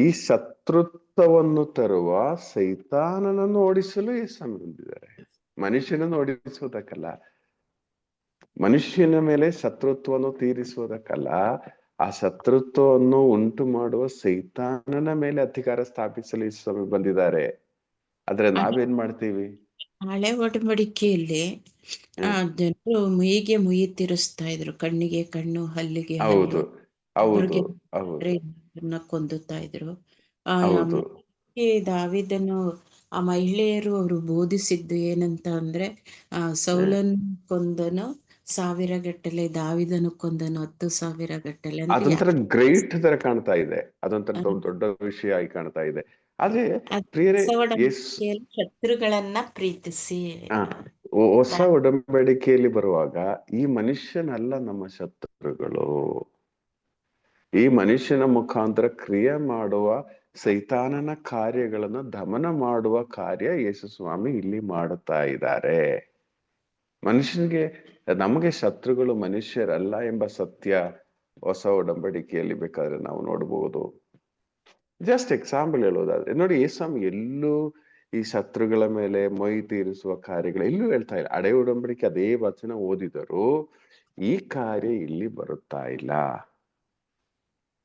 ಈ ಶತ್ರುತ್ವವನ್ನು ತರುವ ಸೈತಾನನನ್ನು ಓಡಿಸಲು ಯೇಸು ಬಂದಿದ್ದಾರೆ. ಮನುಷ್ಯನನ್ನು ಓಡಿಸುವುದಕ್ಕಲ್ಲ, ಮನುಷ್ಯನ ಮೇಲೆ ಶತ್ರುತ್ವವನ್ನು ತೀರಿಸುವುದಕ್ಕಲ್ಲ, ಆ ಶತ್ರುತ್ವವನ್ನು ಉಂಟು ಮಾಡುವ ಸೈತಾನನ ಮೇಲೆ ಅಧಿಕಾರ ಸ್ಥಾಪಿಸಲು ಯೇಸು ಬಂದಿದ್ದಾರೆ. ಆದ್ರೆ ನಾವೇನ್ ಮಾಡ್ತೀವಿ? ಹಳೆ ಒಡಂಬಡಿಕೆಯಲ್ಲಿ ಜನರು ಮುಯಿಗೆ ಮುಯಿ ತೀರಿಸ್ತಾ ಇದ್ರು, ಕಣ್ಣಿಗೆ ಕಣ್ಣು, ಹಲ್ಲಿಗೆ ಹೌದು ಹೌದು ಕೊಂದುತ್ತಾ ಇದ್ರು. ಹೌದು. ದಾವಿದನು ಆ ಮಹಿಳೆಯರು ಅವರು ಬೋಧಿಸಿದ್ದು ಏನಂತ ಅಂದ್ರೆ, ಸೌಲನ್ ಕೊಂದನು 1000 ಗಟ್ಟಲೆ, ದಾವಿದನು ಕೊಂದನು 10,000 ಗಟ್ಟಲೆ. ಅದೊಂಥರ ಗ್ರೇಟ್ ತರ ಕಾಣ್ತಾ ಇದೆ, ಅದೊಂಥರ ದೊಡ್ಡ ವಿಷಯ ಆಗಿ ಕಾಣ್ತಾ ಇದೆ. ಆದ್ರೆ ಪ್ರಿಯರೇ, ಶತ್ರುಗಳನ್ನ ಪ್ರೀತಿಸಿ, ಹೊಸ ಒಡಂಬಡಿಕೆಯಲ್ಲಿ ಬರುವಾಗ ಈ ಮನುಷ್ಯನಲ್ಲ ನಮ್ಮ ಶತ್ರುಗಳು, ಈ ಮನುಷ್ಯನ ಮುಖಾಂತರ ಕ್ರಿಯೆ ಮಾಡುವ ಸೈತಾನನ ಕಾರ್ಯಗಳನ್ನು ದಮನ ಮಾಡುವ ಕಾರ್ಯ ಯೇಸು ಸ್ವಾಮಿ ಇಲ್ಲಿ ಮಾಡುತ್ತಾ ಇದ್ದಾರೆ. ಮನುಷ್ಯನಿಗೆ, ನಮಗೆ ಶತ್ರುಗಳು ಮನುಷ್ಯರಲ್ಲ ಎಂಬ ಸತ್ಯ ಹೊಸ ಒಡಂಬಡಿಕೆಯಲ್ಲಿ ಬೇಕಾದ್ರೆ ನಾವು ನೋಡಬಹುದು. ಜಸ್ಟ್ ಎಕ್ಸಾಂಪಲ್ ಹೇಳೋದಾದ್ರೆ ನೋಡಿ, ಯೇಸ್ವಾಮಿ ಎಲ್ಲೂ ಈ ಶತ್ರುಗಳ ಮೇಲೆ ಮೊಯ್ ತೀರಿಸುವ ಕಾರ್ಯಗಳು ಎಲ್ಲೂ ಹೇಳ್ತಾ ಇಲ್ಲ. ಹಳೆ ಒಡಂಬಡಿಕೆ ಅದೇ ವಚನ ಓದಿದರೂ ಈ ಕಾರ್ಯ ಇಲ್ಲಿ ಬರುತ್ತಾ ಇಲ್ಲ.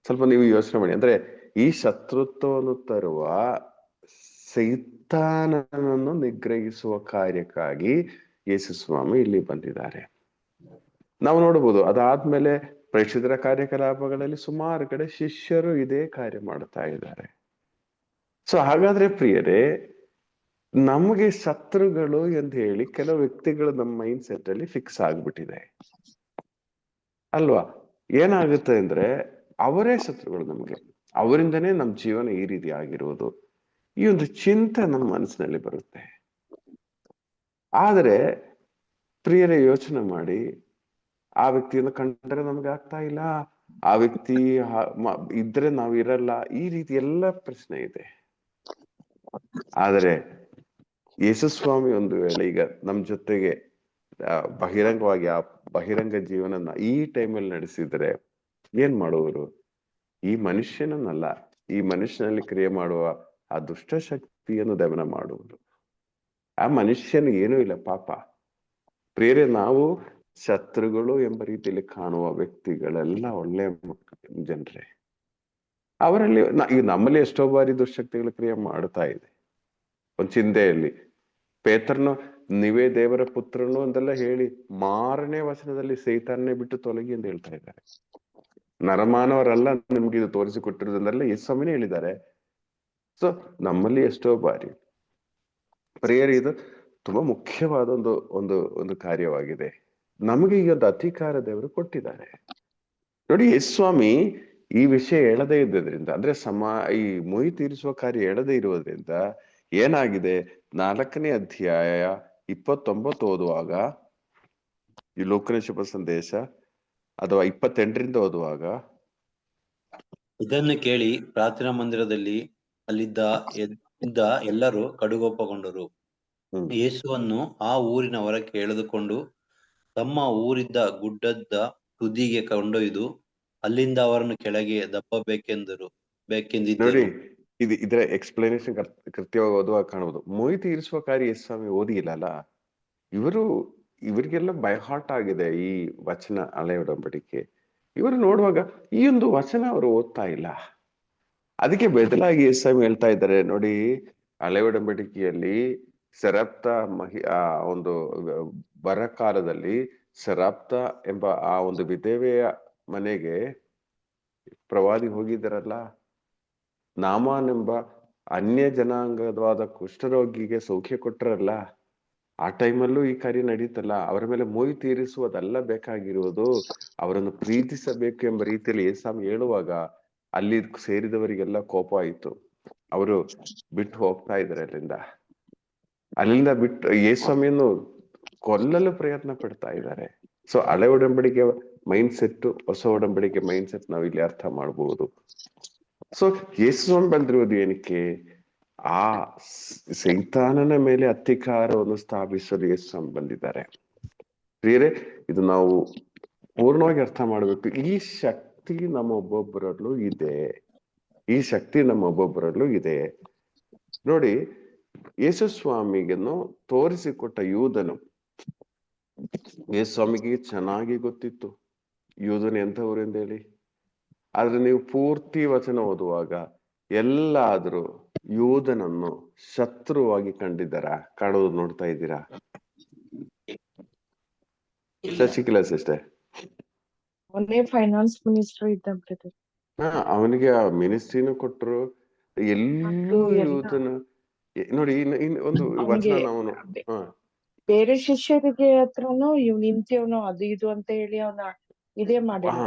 ಸ್ವಲ್ಪ ನೀವು ಯೋಚನೆ ಮಾಡಿ. ಅಂದ್ರೆ ಈ ಶತ್ರುತ್ವವನ್ನು ತರುವ ಸೈತಾನನನ್ನು ನಿಗ್ರಹಿಸುವ ಕಾರ್ಯಕ್ಕಾಗಿ ಯೇಸು ಸ್ವಾಮಿ ಇಲ್ಲಿ ಬಂದಿದ್ದಾರೆ. ನಾವು ನೋಡಬಹುದು, ಅದಾದ್ಮೇಲೆ ಪ್ರೇಷಿತರ ಕಾರ್ಯಕಲಾಪಗಳಲ್ಲಿ ಸುಮಾರು ಕಡೆ ಶಿಷ್ಯರು ಇದೇ ಕಾರ್ಯ ಮಾಡ್ತಾ ಇದ್ದಾರೆ. ಸೊ ಹಾಗಾದ್ರೆ ಪ್ರಿಯರೇ, ನಮಗೆ ಶತ್ರುಗಳು ಎಂದು ಹೇಳಿ ಕೆಲವು ವ್ಯಕ್ತಿಗಳು ನಮ್ಮ ಮೈಂಡ್ ಸೆಟ್ ಅಲ್ಲಿ ಫಿಕ್ಸ್ ಆಗ್ಬಿಟ್ಟಿದೆ ಅಲ್ವಾ? ಏನಾಗುತ್ತೆ ಅಂದ್ರೆ ಅವರೇ ಶತ್ರುಗಳು ನಮ್ಗೆ, ಅವರಿಂದನೇ ನಮ್ಮ ಜೀವನ ಈ ರೀತಿ ಆಗಿರುವುದು, ಈ ಒಂದು ಚಿಂತೆ ನಮ್ಮ ಮನಸ್ಸಿನಲ್ಲಿ ಬರುತ್ತೆ. ಆದರೆ ಪ್ರಿಯರೇ, ಯೋಚನೆ ಮಾಡಿ, ಆ ವ್ಯಕ್ತಿಯನ್ನು ಕಂಡ್ರೆ ನಮ್ಗೆ ಆಗ್ತಾ ಇಲ್ಲ, ಆ ವ್ಯಕ್ತಿ ಇದ್ರೆ ನಾವು ಇರಲ್ಲ, ಈ ರೀತಿ ಎಲ್ಲ ಪ್ರಶ್ನೆ ಇದೆ. ಆದರೆ ಯೇಸುಸ್ವಾಮಿ ಒಂದು ವೇಳೆ ಈಗ ನಮ್ ಜೊತೆಗೆ ಬಹಿರಂಗವಾಗಿ ಆ ಬಹಿರಂಗ ಜೀವನನ ಈ ಟೈಮಲ್ಲಿ ನಡೆಸಿದ್ರೆ ಏನ್ ಮಾಡುವರು? ಈ ಮನುಷ್ಯನನ್ನಲ್ಲ, ಈ ಮನುಷ್ಯನಲ್ಲಿ ಕ್ರಿಯೆ ಮಾಡುವ ಆ ದುಷ್ಟ ಶಕ್ತಿಯನ್ನು ದಮನ ಮಾಡುವುದು. ಆ ಮನುಷ್ಯನ ಏನೂ ಇಲ್ಲ ಪಾಪ. ಪ್ರಿಯರೇ, ನಾವು ಶತ್ರುಗಳು ಎಂಬ ರೀತಿಯಲ್ಲಿ ಕಾಣುವ ವ್ಯಕ್ತಿಗಳೆಲ್ಲ ಒಳ್ಳೆ ಜನರೇ. ಅವರಲ್ಲಿ ಈಗ ನಮ್ಮಲ್ಲಿ ಎಷ್ಟೋ ಬಾರಿ ದುಷ್ಟಶಕ್ತಿಗಳ ಕ್ರಿಯೆ ಮಾಡ್ತಾ ಇದೆ. ಒಂದ್ ಚಿಂತೆಯಲ್ಲಿ ಪೇತ್ರನು ನೀವೇ ದೇವರ ಪುತ್ರನು ಅಂತೆಲ್ಲ ಹೇಳಿ 6ನೇ ವಚನದಲ್ಲಿ ಸೈತಾನ್ನೇ ಬಿಟ್ಟು ತೊಲಗಿ ಅಂತ ಹೇಳ್ತಾ ಇದ್ದಾರೆ. ನರಮಾನವರಲ್ಲ ನಿಮ್ಗೆ ಇದು ತೋರಿಸಿಕೊಟ್ಟಿರೋದನ್ನೆಲ್ಲ ಯೇಸುಸ್ವಾಮಿನೇ ಹೇಳಿದ್ದಾರೆ. ಸೊ ನಮ್ಮಲ್ಲಿ ಎಷ್ಟೋ ಬಾರಿ ಪ್ರಿಯರೇ, ಇದು ತುಂಬಾ ಮುಖ್ಯವಾದ ಒಂದು ಕಾರ್ಯವಾಗಿದೆ. ನಮಗೆ ಈ ಒಂದು ಅಧಿಕಾರ ದೇವರು ಕೊಟ್ಟಿದ್ದಾರೆ. ನೋಡಿ, ಯೇಸುಸ್ವಾಮಿ ಈ ವಿಷಯ ಹೇಳದೇ ಇದ್ದದ್ರಿಂದ, ಅಂದ್ರೆ ಈ ಮೊಯ್ ತೀರಿಸುವ ಕಾರ್ಯ ಹೇಳದೇ ಇರುವುದರಿಂದ ಏನಾಗಿದೆ? 4ನೇ ಅಧ್ಯಾಯ 29 ಓದುವಾಗ, ಈ ಲೋಕನ ಶುಭ ಸಂದೇಶ, ಅಥವಾ 28ರಿಂದ ಓದುವಾಗ, ಇದನ್ನು ಕೇಳಿ ಪ್ರಾರ್ಥನಾ ಮಂದಿರದಲ್ಲಿ ಅಲ್ಲಿದ್ದ ಎಲ್ಲರೂ ಕಡುಗೊಪ್ಪಗೊಂಡರು. ಯೇಸುವನ್ನು ಆ ಊರಿನ ಹೊರಕ್ಕೆ ಎಳೆದುಕೊಂಡು ತಮ್ಮ ಊರಿದ್ದ ಗುಡ್ಡದ ತುದಿಗೆ ಕೊಂಡೊಯ್ದು ಅಲ್ಲಿಂದ ಅವರನ್ನು ಕೆಳಗೆ ಬೇಕೆಂದಿದ್ದರು. ನೋಡಿ, ಇದರ ಎಕ್ಸ್ಪ್ಲನೇಷನ್ ಕೃತ್ಯವಾಗಿ ಓದುವಾಗ ಕಾಣಬಹುದು. ಮೊಯ್ ತೀರಿಸುವ ಕಾರ್ಯ ಯೇಸು ಸ್ವಾಮಿ ಓದಿಲ್ಲಲ್ಲ, ಇವರಿಗೆಲ್ಲ ಬೈ ಹಾರ್ಟ್ ಆಗಿದೆ ಈ ವಚನ, ಹಳೆ ಒಡಂಬಡಿಕೆ. ಇವರು ನೋಡುವಾಗ ಈ ಒಂದು ವಚನ ಅವರು ಓದ್ತಾ ಇಲ್ಲ. ಅದಕ್ಕೆ ಬದಲಾಗಿ ಯೇಸು ಸ್ವಾಮಿ ಹೇಳ್ತಾ ಇದ್ದಾರೆ ನೋಡಿ, ಹಳೆ ಒಡಂಬಡಿಕೆಯಲ್ಲಿ ಸೆರಪ್ತ ಆ ಒಂದು ಬರಕಾಲದಲ್ಲಿ ಸೆರಾಪ್ತ ಎಂಬ ಆ ಒಂದು ವಿಧವೆಯ ಮನೆಗೆ ಪ್ರವಾದಿ ಹೋಗಿದ್ದಾರಲ್ಲ, ನಾಮಾನ್ ಎಂಬ ಅನ್ಯ ಜನಾಂಗವಾದ ಕುಷ್ಠರೋಗಿಗೆ ಸೌಖ್ಯ ಕೊಟ್ಟರಲ್ಲ, ಆ ಟೈಮಲ್ಲೂ ಈ ಕಾರ್ಯ ನಡೀತಲ್ಲ. ಅವರ ಮೇಲೆ ಮೊಯ್ ತೀರಿಸುವುದಲ್ಲ ಬೇಕಾಗಿರುವುದು, ಅವರನ್ನು ಪ್ರೀತಿಸಬೇಕು ಎಂಬ ರೀತಿಯಲ್ಲಿ ಯೇಸು ಹೇಳುವಾಗ ಅಲ್ಲಿ ಸೇರಿದವರಿಗೆಲ್ಲ ಕೋಪ ಆಯಿತು. ಅವರು ಬಿಟ್ಟು ಹೋಗ್ತಾ ಇದ್ದಾರೆ ಅಲ್ಲಿಂದ ಬಿಟ್ಟು ಯೇಸುವನ್ನು ಕೊಲ್ಲಲು ಪ್ರಯತ್ನ ಪಡ್ತಾ ಇದ್ದಾರೆ. ಸೊ ಹಳೆ ಒಡಂಬಡಿಕೆ ಮೈಂಡ್ ಸೆಟ್, ಹೊಸ ಒಡಂಬಡಿಕೆ ಮೈಂಡ್ ಸೆಟ್ ನಾವು ಇಲ್ಲಿ ಅರ್ಥ ಮಾಡಬಹುದು. ಸೊ ಯೇಸು ಬಂದಿರುವುದು ಏನಕ್ಕೆ? ಆ ಸೈತಾನನ ಮೇಲೆ ಅಧಿಕಾರವನ್ನು ಸ್ಥಾಪಿಸಲು ಯೇಸು ಬಂದಿದ್ದಾರೆ. ಪ್ರಿಯರೇ, ಇದು ನಾವು ಪೂರ್ಣವಾಗಿ ಅರ್ಥ ಮಾಡಬೇಕು. ಈ ಶಕ್ತಿ ನಮ್ಮ ಒಬ್ಬೊಬ್ಬರಲ್ಲೂ ಇದೆ. ನೋಡಿ, ಯೇಸು ಸ್ವಾಮಿಗನ್ನು ತೋರಿಸಿಕೊಟ್ಟ ಯೂದನು, ಯೇಸು ಸ್ವಾಮಿಗೆ ಚೆನ್ನಾಗಿ ಗೊತ್ತಿತ್ತು ಯೂದನು ಎಂಥವ್ರು ಎಂದು ಹೇಳಿ. ಆದ್ರೆ ನೀವು ಪೂರ್ತಿ ವಚನ ಓದುವಾಗ ಎಲ್ಲಾದ್ರೂ ಯೂದನನ್ನು ಶತ್ರುವಾಗಿ ಕಾಣೋದು ನೋಡ್ತಾ ಇದ್ದೀರಾ? ಶಶಿಕಲಾ ಸಿಸ್ಟರ್, ಫೈನಾನ್ಸ್ ಮಿನಿಸ್ಟರ್ ಇದ್ದ ಬ್ರದರ್. ಅವನಿಗೆ ಆ ಮಿನಿಸ್ಟ್ರಿನೂ ಕೊಟ್ರು. ಎಲ್ಲೂ ಯೂದನ ನೋಡಿ, ಒಂದು ವಚನ ನಾವು ಬೇರೆ ಶಿಷ್ಯರಿಗೆ ಹತ್ರನು ಇವ್ ನಿಂತೇವನು ಅದು ಇದು ಅಂತ ಹೇಳಿ ಅವನ ಇದೇ ಮಾಡಿಲ್ಲ.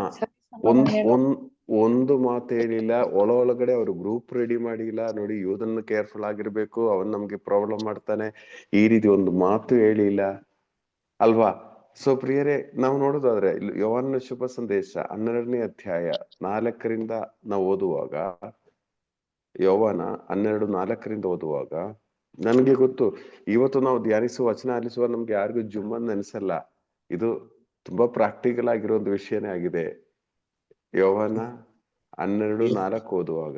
ಒಂದು ಮಾತು ಹೇಳಿಲ್ಲ. ಒಳಗಡೆ ಅವ್ರು ಗ್ರೂಪ್ ರೆಡಿ ಮಾಡಿಲ್ಲ. ನೋಡಿ, ಯೂದನ್ನ ಕೇರ್ಫುಲ್ ಆಗಿರ್ಬೇಕು, ಅವನ್ ನಮ್ಗೆ ಪ್ರಾಬ್ಲಮ್ ಮಾಡ್ತಾನೆ, ಈ ರೀತಿ ಒಂದು ಮಾತು ಹೇಳಿಲ್ಲ ಅಲ್ವಾ? ಸೊ ಪ್ರಿಯರೇ, ನಾವು ನೋಡೋದಾದ್ರೆ ಯೋಹಾನನ ಶುಭ ಸಂದೇಶ 12ನೇ ಅಧ್ಯಾಯ 4ರಿಂದ ನಾವು ಓದುವಾಗ, ಯೋಹಾನ 12:4 ಓದುವಾಗ ನನ್ಗೆ ಗೊತ್ತು, ಇವತ್ತು ನಾವು ಧ್ಯಾನಿಸುವ ವಚನ ಆಲಿಸುವ ನಮ್ಗೆ ಯಾರಿಗೂ ಜುಮ್ಮನ್ ಅನ್ಸಲ್ಲ. ಇದು ತುಂಬಾ ಪ್ರಾಕ್ಟಿಕಲ್ ಆಗಿರೋ ಒಂದು ವಿಷಯನೇ ಆಗಿದೆ. ಯೋಹಾನ 12:4 ಓದುವಾಗ,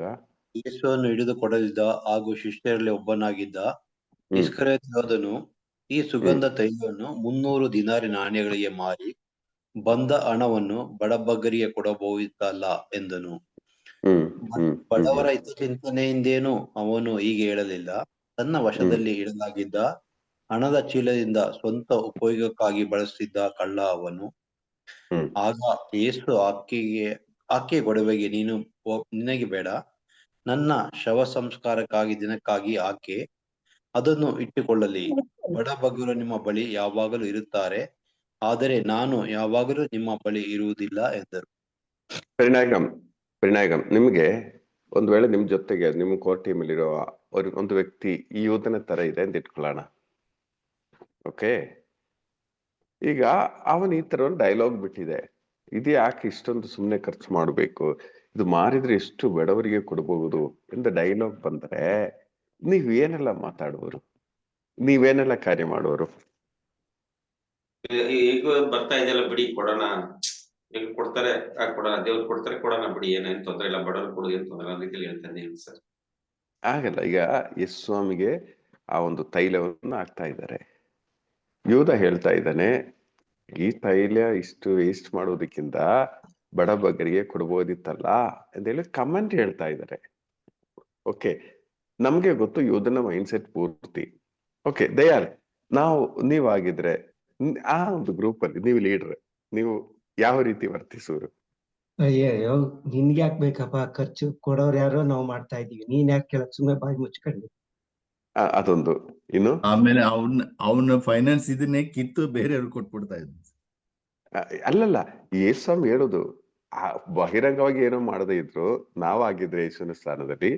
ಯೇಸುವನ್ನು ಹಿಡಿದು ಕೊಡದಿದ್ದ ಹಾಗೂ ಶಿಷ್ಯರಲ್ಲಿ ಒಬ್ಬನಾಗಿದ್ದ ಇಸ್ಕರಿಯೋತ ಯೋಧನು ಈ ಸುಗಂಧ ತೈಲವನ್ನು 300 ದಿನಾರಿ ನಾಣ್ಯಗಳಿಗೆ ಮಾರಿ ಬಂದ ಹಣವನ್ನು ಬಡಬಗ್ಗರಿಗೆ ಕೊಡಬಹುದಿತ್ತಲ್ಲ ಎಂದನು. ಬಡವರ ಚಿಂತನೆಯಿಂದೇನು ಅವನು ಹೀಗೆ ಹೇಳಲಿಲ್ಲ. ತನ್ನ ವಶದಲ್ಲಿ ಇಡಲಾಗಿದ್ದ ಹಣದ ಚೀಲದಿಂದ ಸ್ವಂತ ಉಪಯೋಗಕ್ಕಾಗಿ ಬಳಸುತ್ತಿದ್ದ ಕಳ್ಳ ಅವನು. ಆಗ ಯೇಸು ಆಕೆ ಗೊಡವೆಗೆ, ನಿನಗೆ ಬೇಡ, ನನ್ನ ಶವ ಸಂಸ್ಕಾರಕ್ಕಾಗಿ ದಿನಕ್ಕಾಗಿ ಆಕೆ ಅದನ್ನು ಇಟ್ಟುಕೊಳ್ಳಲಿ. ಬಡಬಗ್ಗರು ನಿಮ್ಮ ಬಳಿ ಯಾವಾಗಲೂ ಇರುತ್ತಾರೆ, ಆದರೆ ನಾನು ಯಾವಾಗಲೂ ನಿಮ್ಮ ಬಳಿ ಇರುವುದಿಲ್ಲ ಎಂದರು. ಪರಿಣಾಮ ನಿಮ್ಗೆ ಒಂದ್ ವೇಳೆ ನಿಮ್ ಜೊತೆಗೆ ನಿಮ್ ಕೋರ್ ಟೀಮ್ ಅಲ್ಲಿ ಇರೋ ಒಂದು ವ್ಯಕ್ತಿ ಈ ಯೂದನ ತರ ಇದೆ ಅಂತ ಇಟ್ಕೊಳ್ಳೋಣ. ಓಕೆ, ಈಗ ಅವನ್ ಈ ತರ ಒಂದು ಡೈಲಾಗ್ ಬಿಟ್ಟಿದೆ, ಇದು ಯಾಕೆ ಇಷ್ಟೊಂದು ಸುಮ್ನೆ ಖರ್ಚು ಮಾಡ್ಬೇಕು, ಇದು ಮಾರಿದ್ರೆ ಎಷ್ಟು ಬಡವರಿಗೆ ಕೊಡಬಹುದು ಅಂತ ಡೈಲಾಗ್ ಬಂದ್ರೆ ನೀವೇನೆಲ್ಲ ಮಾತಾಡುವರು, ನೀವೇನೆಲ್ಲ ಕಾರ್ಯ ಮಾಡುವರು? ಈಗ ಬರ್ತಾ ಇದೆಯಲ್ಲ, ಬಿಡಿ ಕೊಡೋಣ, ಈಗ ಕೊಡ್ತಾರೆ ಕೊಡೋಣ, ದೇವ್ರು ಕೊಡ್ತಾರೆ ಕೊಡೋಣ ಬಿಡಿ, ಏನೇನ್ ತೊಂದ್ರೆ ಇಲ್ಲ, ಬಡವ್ರು ಕೊಡೋದು ಏನ್ ತೊಂದ್ರೆ ಇಲ್ಲ ರೀತಿಯಲ್ಲಿ ಹೇಳ್ತಾನೆ ಸರ್. ಆಗಲ್ಲ. ಈಗ ಯೇಸು ಸ್ವಾಮಿಗೆ ಆ ಒಂದು ತೈಲವನ್ನು ಹಾಕ್ತಾ ಇದ್ದಾರೆ. ಯೂದ ಹೇಳ್ತಾ ಇದ್ದಾನೆ, ಈ ತೈಲ ಇಷ್ಟು ವೇಸ್ಟ್ ಮಾಡೋದಕ್ಕಿಂತ ಬಡಬಗ್ಗರಿಗೆ ಕೊಡ್ಬೋದಿತ್ತಲ್ಲ ಅಂತ ಹೇಳಿ ಕಮೆಂಟ್ ಹೇಳ್ತಾ ಇದ್ದಾರೆ. ಓಕೆ, ನಮ್ಗೆ ಗೊತ್ತು ಯೂದನ ಮೈಂಡ್ ಸೆಟ್ ಪೂರ್ತಿ. ಓಕೆ ದಯಾಳ್, ನೀವಾಗಿದ್ರೆ ಆ ಒಂದು ಗ್ರೂಪ್ ಅಲ್ಲಿ ನೀವು ಲೀಡರ್, ನೀವು ಯಾವ ರೀತಿ ವರ್ತಿಸುವರು? ಅಯ್ಯೋ, ನಿನ್ಗೆ ಯಾಕೆ ಬೇಕಪ್ಪ ಖರ್ಚು, ಕೊಡೋರು ಯಾರೋ ನಾವು ಮಾಡ್ತಾ ಇದೀವಿ, ನೀನ್ ಯಾಕೆ ಕೇಳಕ್, ಸುಮ್ಮನೆ ಬಾಯಿ ಮುಚ್ಕೊಂಡು. ಅದೊಂದು. ಇನ್ನು ಆಮೇಲೆ ಅವನ ಫೈನಾನ್ಸ್ ಇದನ್ನೇ ಕಿತ್ತು ಬೇರೆಯವ್ರು ಕೊಟ್ಬಿಡ್ತಾ ಇದ್ದ. ಅಲ್ಲಲ್ಲ, ಯೇಸು ಹೇಳುದು ಬಹಿರಂಗವಾಗಿ ಏನೋ ಮಾಡದೇ ಇದ್ರು, ನಾವಾಗಿದ್ರೆ ಯೇಸುವಿನ ಸ್ಥಾನದಲ್ಲಿ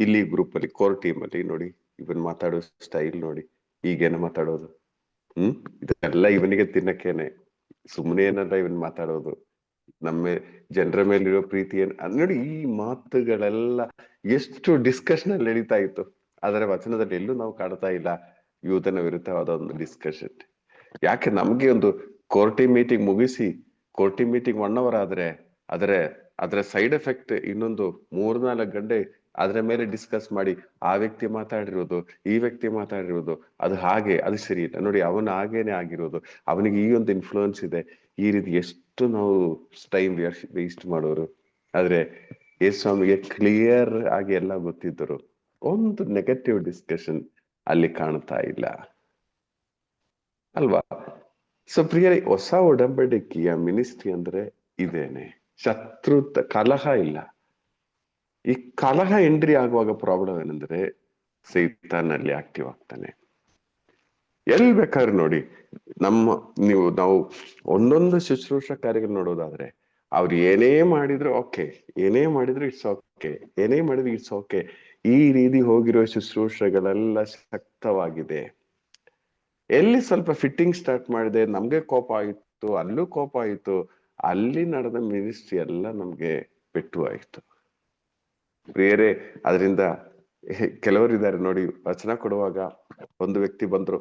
ಇಲ್ಲಿ ಗ್ರೂಪ್ ಅಲ್ಲಿ ಕೋರ್ ಟೀಮ್ ಅಲ್ಲಿ ನೋಡಿ, ಇವನ್ ಮಾತಾಡೋ ಸ್ಟೈಲ್ ನೋಡಿ, ಈಗೇನೋ ಮಾತಾಡೋದು, ಇದೆಲ್ಲ ಇವನಿಗೆ ತಿನ್ನಕ್ಕೇನೆ, ಸುಮ್ಮನೆ ಏನಲ್ಲ ಇವನ್ ಮಾತಾಡೋದು, ನಮ್ಮ ಜನರ ಮೇಲಿರೋ ಪ್ರೀತಿ ನೋಡಿ, ಈ ಮಾತುಗಳೆಲ್ಲ ಎಷ್ಟು ಡಿಸ್ಕಷನ್ ಅಲ್ಲಿ ನಡೀತಾ ಇತ್ತು. ಆದರೆ ವಚನದಲ್ಲಿ ಎಲ್ಲೂ ನಾವು ಕಾಣ್ತಾ ಇಲ್ಲ ಯೂತನ ವಿರುದ್ಧವಾದ ಒಂದು ಡಿಸ್ಕಷನ್. ಯಾಕೆ ನಮ್ಗೆ ಒಂದು ಕೋರ್ಟಿ ಮೀಟಿಂಗ್ ಮುಗಿಸಿ, ಕೋರ್ಟಿ ಮೀಟಿಂಗ್ 1 hour ಆದ್ರೆ ಅದರ ಸೈಡ್ ಎಫೆಕ್ಟ್ ಇನ್ನೊಂದು 3-4 ಗಂಟೆ ಅದ್ರ ಮೇಲೆ ಡಿಸ್ಕಸ್ ಮಾಡಿ, ಆ ವ್ಯಕ್ತಿ ಮಾತಾಡಿರೋದು, ಈ ವ್ಯಕ್ತಿ ಮಾತಾಡಿರೋದು, ಅದು ಹಾಗೆ, ಅದು ಸರಿ ಇಲ್ಲ ನೋಡಿ, ಅವನು ಹಾಗೇನೆ ಆಗಿರೋದು, ಅವನಿಗೆ ಈ ಒಂದು ಇನ್ಫ್ಲೂಯೆನ್ಸ್ ಇದೆ, ಈ ರೀತಿ ಎಷ್ಟು ನಾವು ಟೈಮ್ ವೇಸ್ಟ್ ಮಾಡೋರು. ಆದ್ರೆ ಯೇಸುಸ್ವಾಮಿಗೆ ಕ್ಲಿಯರ್ ಆಗಿ ಎಲ್ಲ ಗೊತ್ತಿದ್ದರು. ಒಂದು ನೆಗೆಟಿವ್ ಡಿಸ್ಕಷನ್ ಅಲ್ಲಿ ಕಾಣ್ತಾ ಇಲ್ಲ ಅಲ್ವಾ? ಸೊ ಪ್ರಿಯರೇ, ಹೊಸ ಒಡಂಬಡಿಕೆಯ ಮಿನಿಸ್ಟ್ರಿ ಅಂದ್ರೆ ಇದೇನೆ, ಕಲಹ ಇಲ್ಲ. ಈ ಕಲಹ ಎಂಟ್ರಿ ಆಗುವಾಗ ಪ್ರಾಬ್ಲಮ್ ಏನಂದ್ರೆ ಸೈತಾನಲ್ಲಿ ಆಕ್ಟಿವ್ ಆಗ್ತಾನೆ. ಎಲ್ಲಿ ಬೇಕಾದ್ರೆ ನೋಡಿ, ನಾವು ಒಂದೊಂದು ಶುಶ್ರೂಷಾ ಕಾರ್ಯಗಳು ನೋಡೋದಾದ್ರೆ ಅವ್ರು ಏನೇ ಮಾಡಿದ್ರು ಓಕೆ, ಏನೇ ಮಾಡಿದ್ರು ಇಟ್ಸ್ ಓಕೆ, ಏನೇ ಮಾಡಿದ್ರು ಇಟ್ಸ್ ಓಕೆ, ಈ ರೀತಿ ಹೋಗಿರೋ ಶುಶ್ರೂಷೆಗಳೆಲ್ಲ ಶಕ್ತವಾಗಿದೆ. ಎಲ್ಲಿ ಸ್ವಲ್ಪ ಫಿಟ್ಟಿಂಗ್ ಸ್ಟಾರ್ಟ್ ಮಾಡಿದೆ, ನಮ್ಗೆ ಕೋಪ ಆಯಿತು, ಅಲ್ಲೂ ಕೋಪ ಆಯಿತು, ಅಲ್ಲಿ ನಡೆದ ಮಿನಿಸ್ಟ್ರಿ ಎಲ್ಲ ನಮ್ಗೆ ಪೆಟ್ಟು ಆಯಿತು. ಪ್ರಿಯರೇ, ಅದರಿಂದ ಕೆಲವರಿದ್ದಾರೆ ನೋಡಿ, ವಚನ ಕೊಡುವಾಗ ಒಂದು ವ್ಯಕ್ತಿ ಬಂದ್ರು,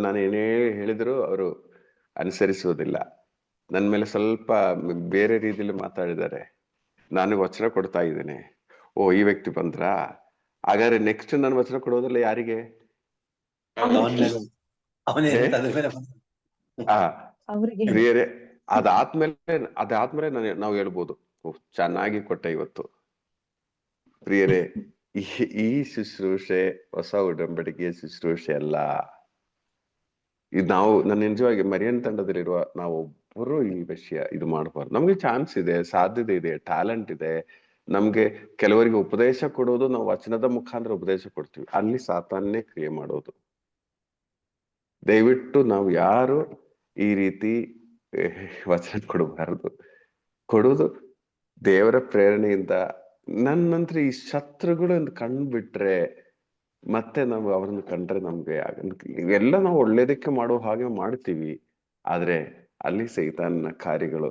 ನಾನು ಏನೇ ಹೇಳಿದ್ರು ಅವರು ಅನುಸರಿಸುವುದಿಲ್ಲ, ನನ್ನ ಮೇಲೆ ಸ್ವಲ್ಪ ಬೇರೆ ರೀತಿಯಲ್ಲಿ ಮಾತಾಡಿದ್ದಾರೆ, ನಾನು ವಚನ ಕೊಡ್ತಾ ಇದ್ದೇನೆ, ಓ ಈ ವ್ಯಕ್ತಿ ಬಂದ್ರಾ, ಹಾಗಾದ್ರೆ ನೆಕ್ಸ್ಟ್ ನಾನು ವಚನ ಕೊಡೋದಿಲ್ಲ ಯಾರಿಗೆ? ಪ್ರಿಯರೇ, ಅದಾದ್ಮೇಲೆ ನಾವು ಹೇಳ್ಬೋದು, ಚೆನ್ನಾಗಿ ಕೊಟ್ಟೆ ಇವತ್ತು. ಪ್ರಿಯರೇ, ಈ ಶುಶ್ರೂಷೆ ಹೊಸ ಒಡಂಬಡಿಕೆಯ ಶುಶ್ರೂಷೆ ಅಲ್ಲ. ಇದು ನಾನು ನಿಜವಾಗಿ ಮರಿಯನ್ ತಂಡದಲ್ಲಿರುವ ನಾವೊಬ್ಬರು ಈ ವಿಷಯ ಇದು ಮಾಡಬಾರ್ದು. ನಮ್ಗೆ ಚಾನ್ಸ್ ಇದೆ, ಸಾಧ್ಯತೆ ಇದೆ, ಟ್ಯಾಲೆಂಟ್ ಇದೆ. ನಮ್ಗೆ ಕೆಲವರಿಗೆ ಉಪದೇಶ ಕೊಡೋದು, ನಾವು ವಚನದ ಮುಖಾಂತರ ಉಪದೇಶ ಕೊಡ್ತೀವಿ, ಅಲ್ಲಿ ಸಾತಾನ್ನೇ ಕ್ರಿಯೆ ಮಾಡೋದು. ದಯವಿಟ್ಟು ನಾವು ಯಾರು ಈ ರೀತಿ ವಚನ ಕೊಡೋದು ದೇವರ ಪ್ರೇರಣೆಯಿಂದ. ನನ್ನಂತರ ಈ ಶತ್ರುಗಳು ಅಂತ ಕಂಡ್ಬಿಟ್ರೆ ಮತ್ತೆ ನಾವು ಅವ್ರನ್ನ ಕಂಡ್ರೆ ನಮ್ಗೆ ಇವೆಲ್ಲ ನಾವು ಒಳ್ಳೇದಕ್ಕೆ ಮಾಡೋ ಹಾಗೆ ಮಾಡ್ತೀವಿ, ಆದ್ರೆ ಅಲ್ಲಿ ಸೈತಾನನ ಕಾರ್ಯಗಳು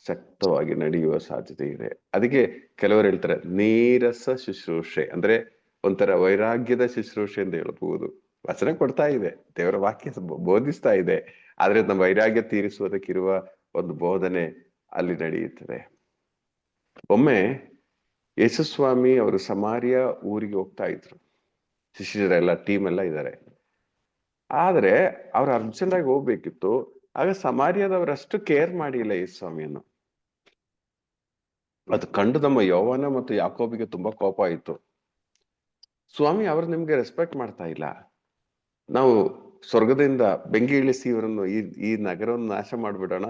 ಶಕ್ತವಾಗಿ ನಡೆಯುವ ಸಾಧ್ಯತೆ ಇದೆ. ಅದಕ್ಕೆ ಕೆಲವರು ಹೇಳ್ತಾರೆ ನೀರಸ ಶುಶ್ರೂಷೆ ಅಂದ್ರೆ ಒಂಥರ ವೈರಾಗ್ಯದ ಶುಶ್ರೂಷೆ ಅಂತ ಹೇಳ್ಬಹುದು. ವಚನ ಕೊಡ್ತಾ ಇದೆ, ದೇವರ ವಾಕ್ಯ ಬೋಧಿಸ್ತಾ ಇದೆ, ಆದ್ರೆ ನಮ್ಮ ವೈರಾಗ್ಯ ತೀರಿಸುವುದಕ್ಕಿರುವ ಒಂದು ಬೋಧನೆ ಅಲ್ಲಿ ನಡೆಯುತ್ತದೆ. ಒಮ್ಮೆ ಯೇಸುಸ್ವಾಮಿ ಅವರು ಸಮಾರ್ಯ ಊರಿಗೆ ಹೋಗ್ತಾ ಇದ್ರು, ಶಿಷ್ಯರೆಲ್ಲ ಟೀಮ್ ಎಲ್ಲ ಇದ್ದಾರೆ. ಆದ್ರೆ ಅವ್ರು ಅರ್ಜೆಂಟ್ ಆಗಿ ಹೋಗ್ಬೇಕಿತ್ತು. ಆಗ ಸಮಾರ್ಯದವರಷ್ಟು ಕೇರ್ ಮಾಡಿಲ್ಲ ಯೇಸುಸ್ವಾಮಿಯನ್ನು. ಅದು ಕಂಡು ನಮ್ಮ ಯೋವಾನ ಮತ್ತು ಯಾಕೋಬಿಗೆ ತುಂಬಾ ಕೋಪ ಆಯಿತು. ಸ್ವಾಮಿ, ಅವ್ರು ನಿಮ್ಗೆ ರೆಸ್ಪೆಕ್ಟ್ ಮಾಡ್ತಾ ಇಲ್ಲ, ನಾವು ಸ್ವರ್ಗದಿಂದ ಬೆಂಕಿ ಇಳಿಸಿ ಇವರನ್ನು ಈ ನಗರವನ್ನು ನಾಶ ಮಾಡ್ಬಿಡೋಣ.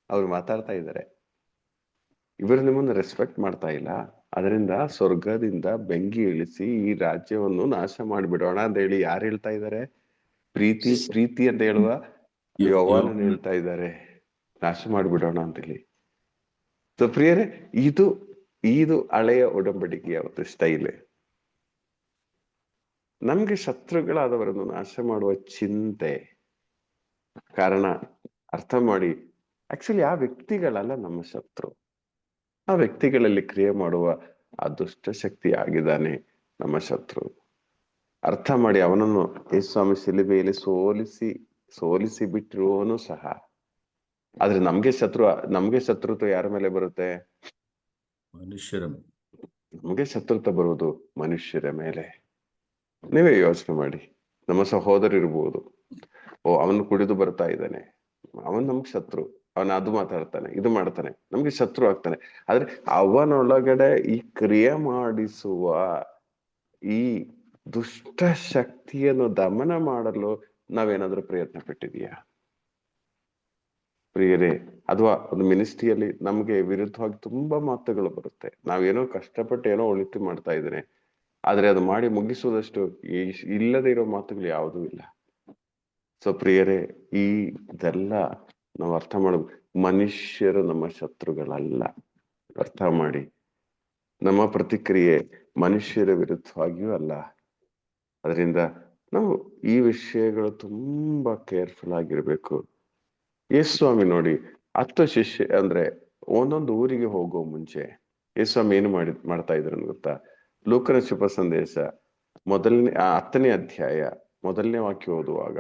ಅವ್ರು ಮಾತಾಡ್ತಾ ಇದ್ದಾರೆ, ಇವರು ನಿಮ್ಮನ್ನು ರೆಸ್ಪೆಕ್ಟ್ ಮಾಡ್ತಾ ಇಲ್ಲ, ಅದರಿಂದ ಸ್ವರ್ಗದಿಂದ ಬೆಂಕಿ ಇಳಿಸಿ ಈ ರಾಜ್ಯವನ್ನು ನಾಶ ಮಾಡಿಬಿಡೋಣ ಅಂತ ಹೇಳಿ ಯಾರು ಹೇಳ್ತಾ ಇದ್ದಾರೆ? ಪ್ರೀತಿ ಅಂತ ಹೇಳುವ ಯೋವಾನನ ಹೇಳ್ತಾ ಇದ್ದಾರೆ, ನಾಶ ಮಾಡಿಬಿಡೋಣ ಅಂತೇಳಿ. ಸೊ ಪ್ರಿಯರೇ, ಇದು ಹಳೆಯ ಒಡಂಬಡಿಕೆಯ ಒಂದು ಸ್ಟೈಲ್. ನಮ್ಗೆ ಶತ್ರುಗಳಾದವರನ್ನು ನಾಶ ಮಾಡುವ ಚಿಂತೆ. ಕಾರಣ ಅರ್ಥ ಮಾಡಿ, ಆಕ್ಚುಲಿ ಆ ವ್ಯಕ್ತಿಗಳಲ್ಲ ನಮ್ಮ ಶತ್ರು, ಆ ವ್ಯಕ್ತಿಗಳಲ್ಲಿ ಕ್ರಿಯೆ ಮಾಡುವ ಆ ದುಷ್ಟ ಶಕ್ತಿ ಆಗಿದ್ದಾನೆ ನಮ್ಮ ಶತ್ರು. ಅರ್ಥ ಮಾಡಿ, ಅವನನ್ನು ಯೇಸುಸ್ವಾಮಿ ಶಿಲುಬೆಯಲ್ಲಿ ಸೋಲಿಸಿ ಬಿಟ್ಟಿರುವವನು ಸಹ. ಆದ್ರೆ ನಮ್ಗೆ ಶತ್ರುತ್ವ ಯಾರ ಮೇಲೆ ಬರುತ್ತೆ? ನಮ್ಗೆ ಶತ್ರುತ್ವ ಬರುವುದು ಮನುಷ್ಯರ ಮೇಲೆ. ನೀವೇ ಯೋಚನೆ ಮಾಡಿ, ನಮ್ಮ ಸಹೋದರ ಇರ್ಬೋದು, ಅವನು ಕುಡಿದು ಬರ್ತಾ ಇದ್ದಾನೆ, ಅವನ್ ನಮ್ಗೆ ಶತ್ರು, ಅವನ ಅದು ಮಾತಾಡ್ತಾನೆ, ಇದು ಮಾಡ್ತಾನೆ, ನಮ್ಗೆ ಶತ್ರು ಆಗ್ತಾನೆ. ಆದ್ರೆ ಅವನೊಳಗಡೆ ಈ ಕ್ರಿಯೆ ಮಾಡಿಸುವ ಈ ದುಷ್ಟ ಶಕ್ತಿಯನ್ನು ದಮನ ಮಾಡಲು ನಾವೇನಾದ್ರೂ ಪ್ರಯತ್ನ ಪಟ್ಟಿದೀಯಾ? ಪ್ರಿಯರೇ, ಅಥವಾ ಒಂದು ಮಿನಿಸ್ಟ್ರಿಯಲ್ಲಿ ನಮ್ಗೆ ವಿರುದ್ಧವಾಗಿ ತುಂಬಾ ಮಾತುಗಳು ಬರುತ್ತೆ. ನಾವೇನೋ ಕಷ್ಟಪಟ್ಟು ಏನೋ ಒಳಿತು ಮಾಡ್ತಾ ಇದ್ದೇನೆ, ಆದ್ರೆ ಅದು ಮಾಡಿ ಮುಗಿಸುವುದಷ್ಟು ಇಲ್ಲದೆ ಇರೋ ಮಾತುಗಳು ಯಾವುದೂ ಇಲ್ಲ. ಸೊ ಪ್ರಿಯರೇ, ಇದೆಲ್ಲ ನಾವು ಅರ್ಥ ಮಾಡಬೇಕು. ಮನುಷ್ಯರು ನಮ್ಮ ಶತ್ರುಗಳಲ್ಲ, ಅರ್ಥ ಮಾಡಿ. ನಮ್ಮ ಪ್ರತಿಕ್ರಿಯೆ ಮನುಷ್ಯರ ವಿರುದ್ಧವಾಗಿಯೂ ಅಲ್ಲ. ಅದರಿಂದ ನಾವು ಈ ವಿಷಯಗಳು ತುಂಬಾ ಕೇರ್ಫುಲ್ ಆಗಿರ್ಬೇಕು. ಯೇಸುಸ್ವಾಮಿ ನೋಡಿ, 10 ಶಿಷ್ಯ ಅಂದ್ರೆ ಒಂದೊಂದು ಊರಿಗೆ ಹೋಗೋ ಮುಂಚೆ ಯೇಸ್ವಾಮಿ ಏನು ಮಾಡ್ತಾ ಇದ್ರು ಗೊತ್ತಾ? ಲೂಕನ ಶುಭ ಸಂದೇಶ 10ನೇ ಅಧ್ಯಾಯ 1ನೇ ವಾಕ್ಯ ಓದುವಾಗ,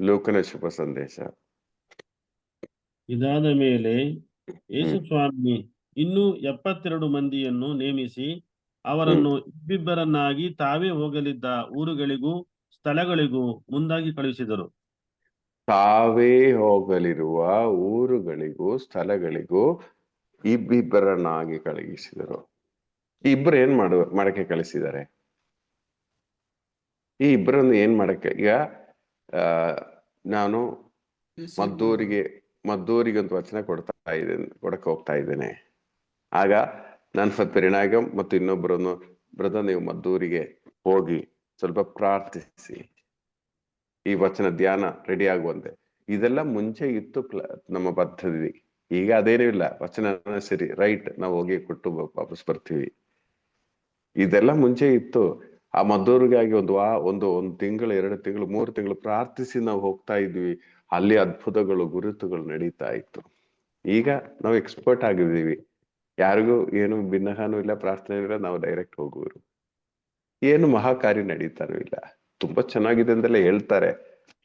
ಲೂಕನ ಶುಭ ಸಂದೇಶ. ಇದಾದ ಮೇಲೆ ಯೇಸು ಸ್ವಾಮಿ ಇನ್ನೂ 72 ಮಂದಿಯನ್ನು ನೇಮಿಸಿ ಅವರನ್ನು ಇಬ್ಬಿಬ್ಬರನ್ನಾಗಿ ತಾವೇ ಹೋಗಲಿದ್ದ ಊರುಗಳಿಗೂ ಸ್ಥಳಗಳಿಗೂ ಮುಂದಾಗಿ ಕಳುಹಿಸಿದರು. ತಾವೇ ಹೋಗಲಿರುವ ಊರುಗಳಿಗೂ ಸ್ಥಳಗಳಿಗೂ ಇಬ್ಬಿಬ್ಬರನ್ನಾಗಿ ಕಳುಹಿಸಿದರು. ಈ ಇಬ್ಬರು ಏನ್ ಮಾಡಕ್ಕೆ ಕಳಿಸಿದ್ದಾರೆ? ಈ ಇಬ್ಬರನ್ನು ಏನ್ ಮಾಡಕ್ಕೆ? ಈಗ ನಾನು ಮದ್ದೂರಿಗೆ ಒಂದು ವಚನ ಕೊಡಕ್ಕೆ ಹೋಗ್ತಾ ಇದ್ದೇನೆ. ಆಗ ನಾನು ಪೆರಿನಾಗಂ ಮತ್ತು ಇನ್ನೊಬ್ಬರನ್ನು, ಬ್ರದರ್ ನೀವು ಮದ್ದೂರಿಗೆ ಹೋಗಿ ಸ್ವಲ್ಪ ಪ್ರಾರ್ಥಿಸಿ, ಈ ವಚನ ಧ್ಯಾನ ರೆಡಿ ಆಗುವಂತೆ. ಇದೆಲ್ಲ ಮುಂಚೆ ಇತ್ತು ನಮ್ಮ ಪದ್ಧತಿ. ಈಗ ಅದೇನೂ ಇಲ್ಲ. ವಚನ ಸರಿ ರೈಟ್, ನಾವು ಹೋಗಿ ಕೊಟ್ಟು ವಾಪಸ್ ಬರ್ತೀವಿ. ಇದೆಲ್ಲ ಮುಂಚೆ ಇತ್ತು. ಆ ಮದ್ದೂರಿಗಾಗಿ ಒಂದು ತಿಂಗಳು, 2 ತಿಂಗಳು, 3 ತಿಂಗಳು ಪ್ರಾರ್ಥಿಸಿ ನಾವು ಹೋಗ್ತಾ ಇದ್ವಿ. ಅಲ್ಲಿ ಅದ್ಭುತಗಳು, ಗುರುತುಗಳು ನಡೀತಾ ಇತ್ತು. ಈಗ ನಾವು ಎಕ್ಸ್ಪರ್ಟ್ ಆಗಿದ್ದೀವಿ. ಯಾರಿಗೂ ಏನು ಭಿನ್ನಹಾನೂ ಇಲ್ಲ, ಪ್ರಾರ್ಥನೆ ಇಲ್ಲ, ನಾವು ಡೈರೆಕ್ಟ್ ಹೋಗುವರು. ಏನು ಮಹಾಕಾರ್ಯ ನಡೀತಾನೂ ಇಲ್ಲ. ತುಂಬಾ ಚೆನ್ನಾಗಿದೆ ಅಂತೆಲ್ಲ ಹೇಳ್ತಾರೆ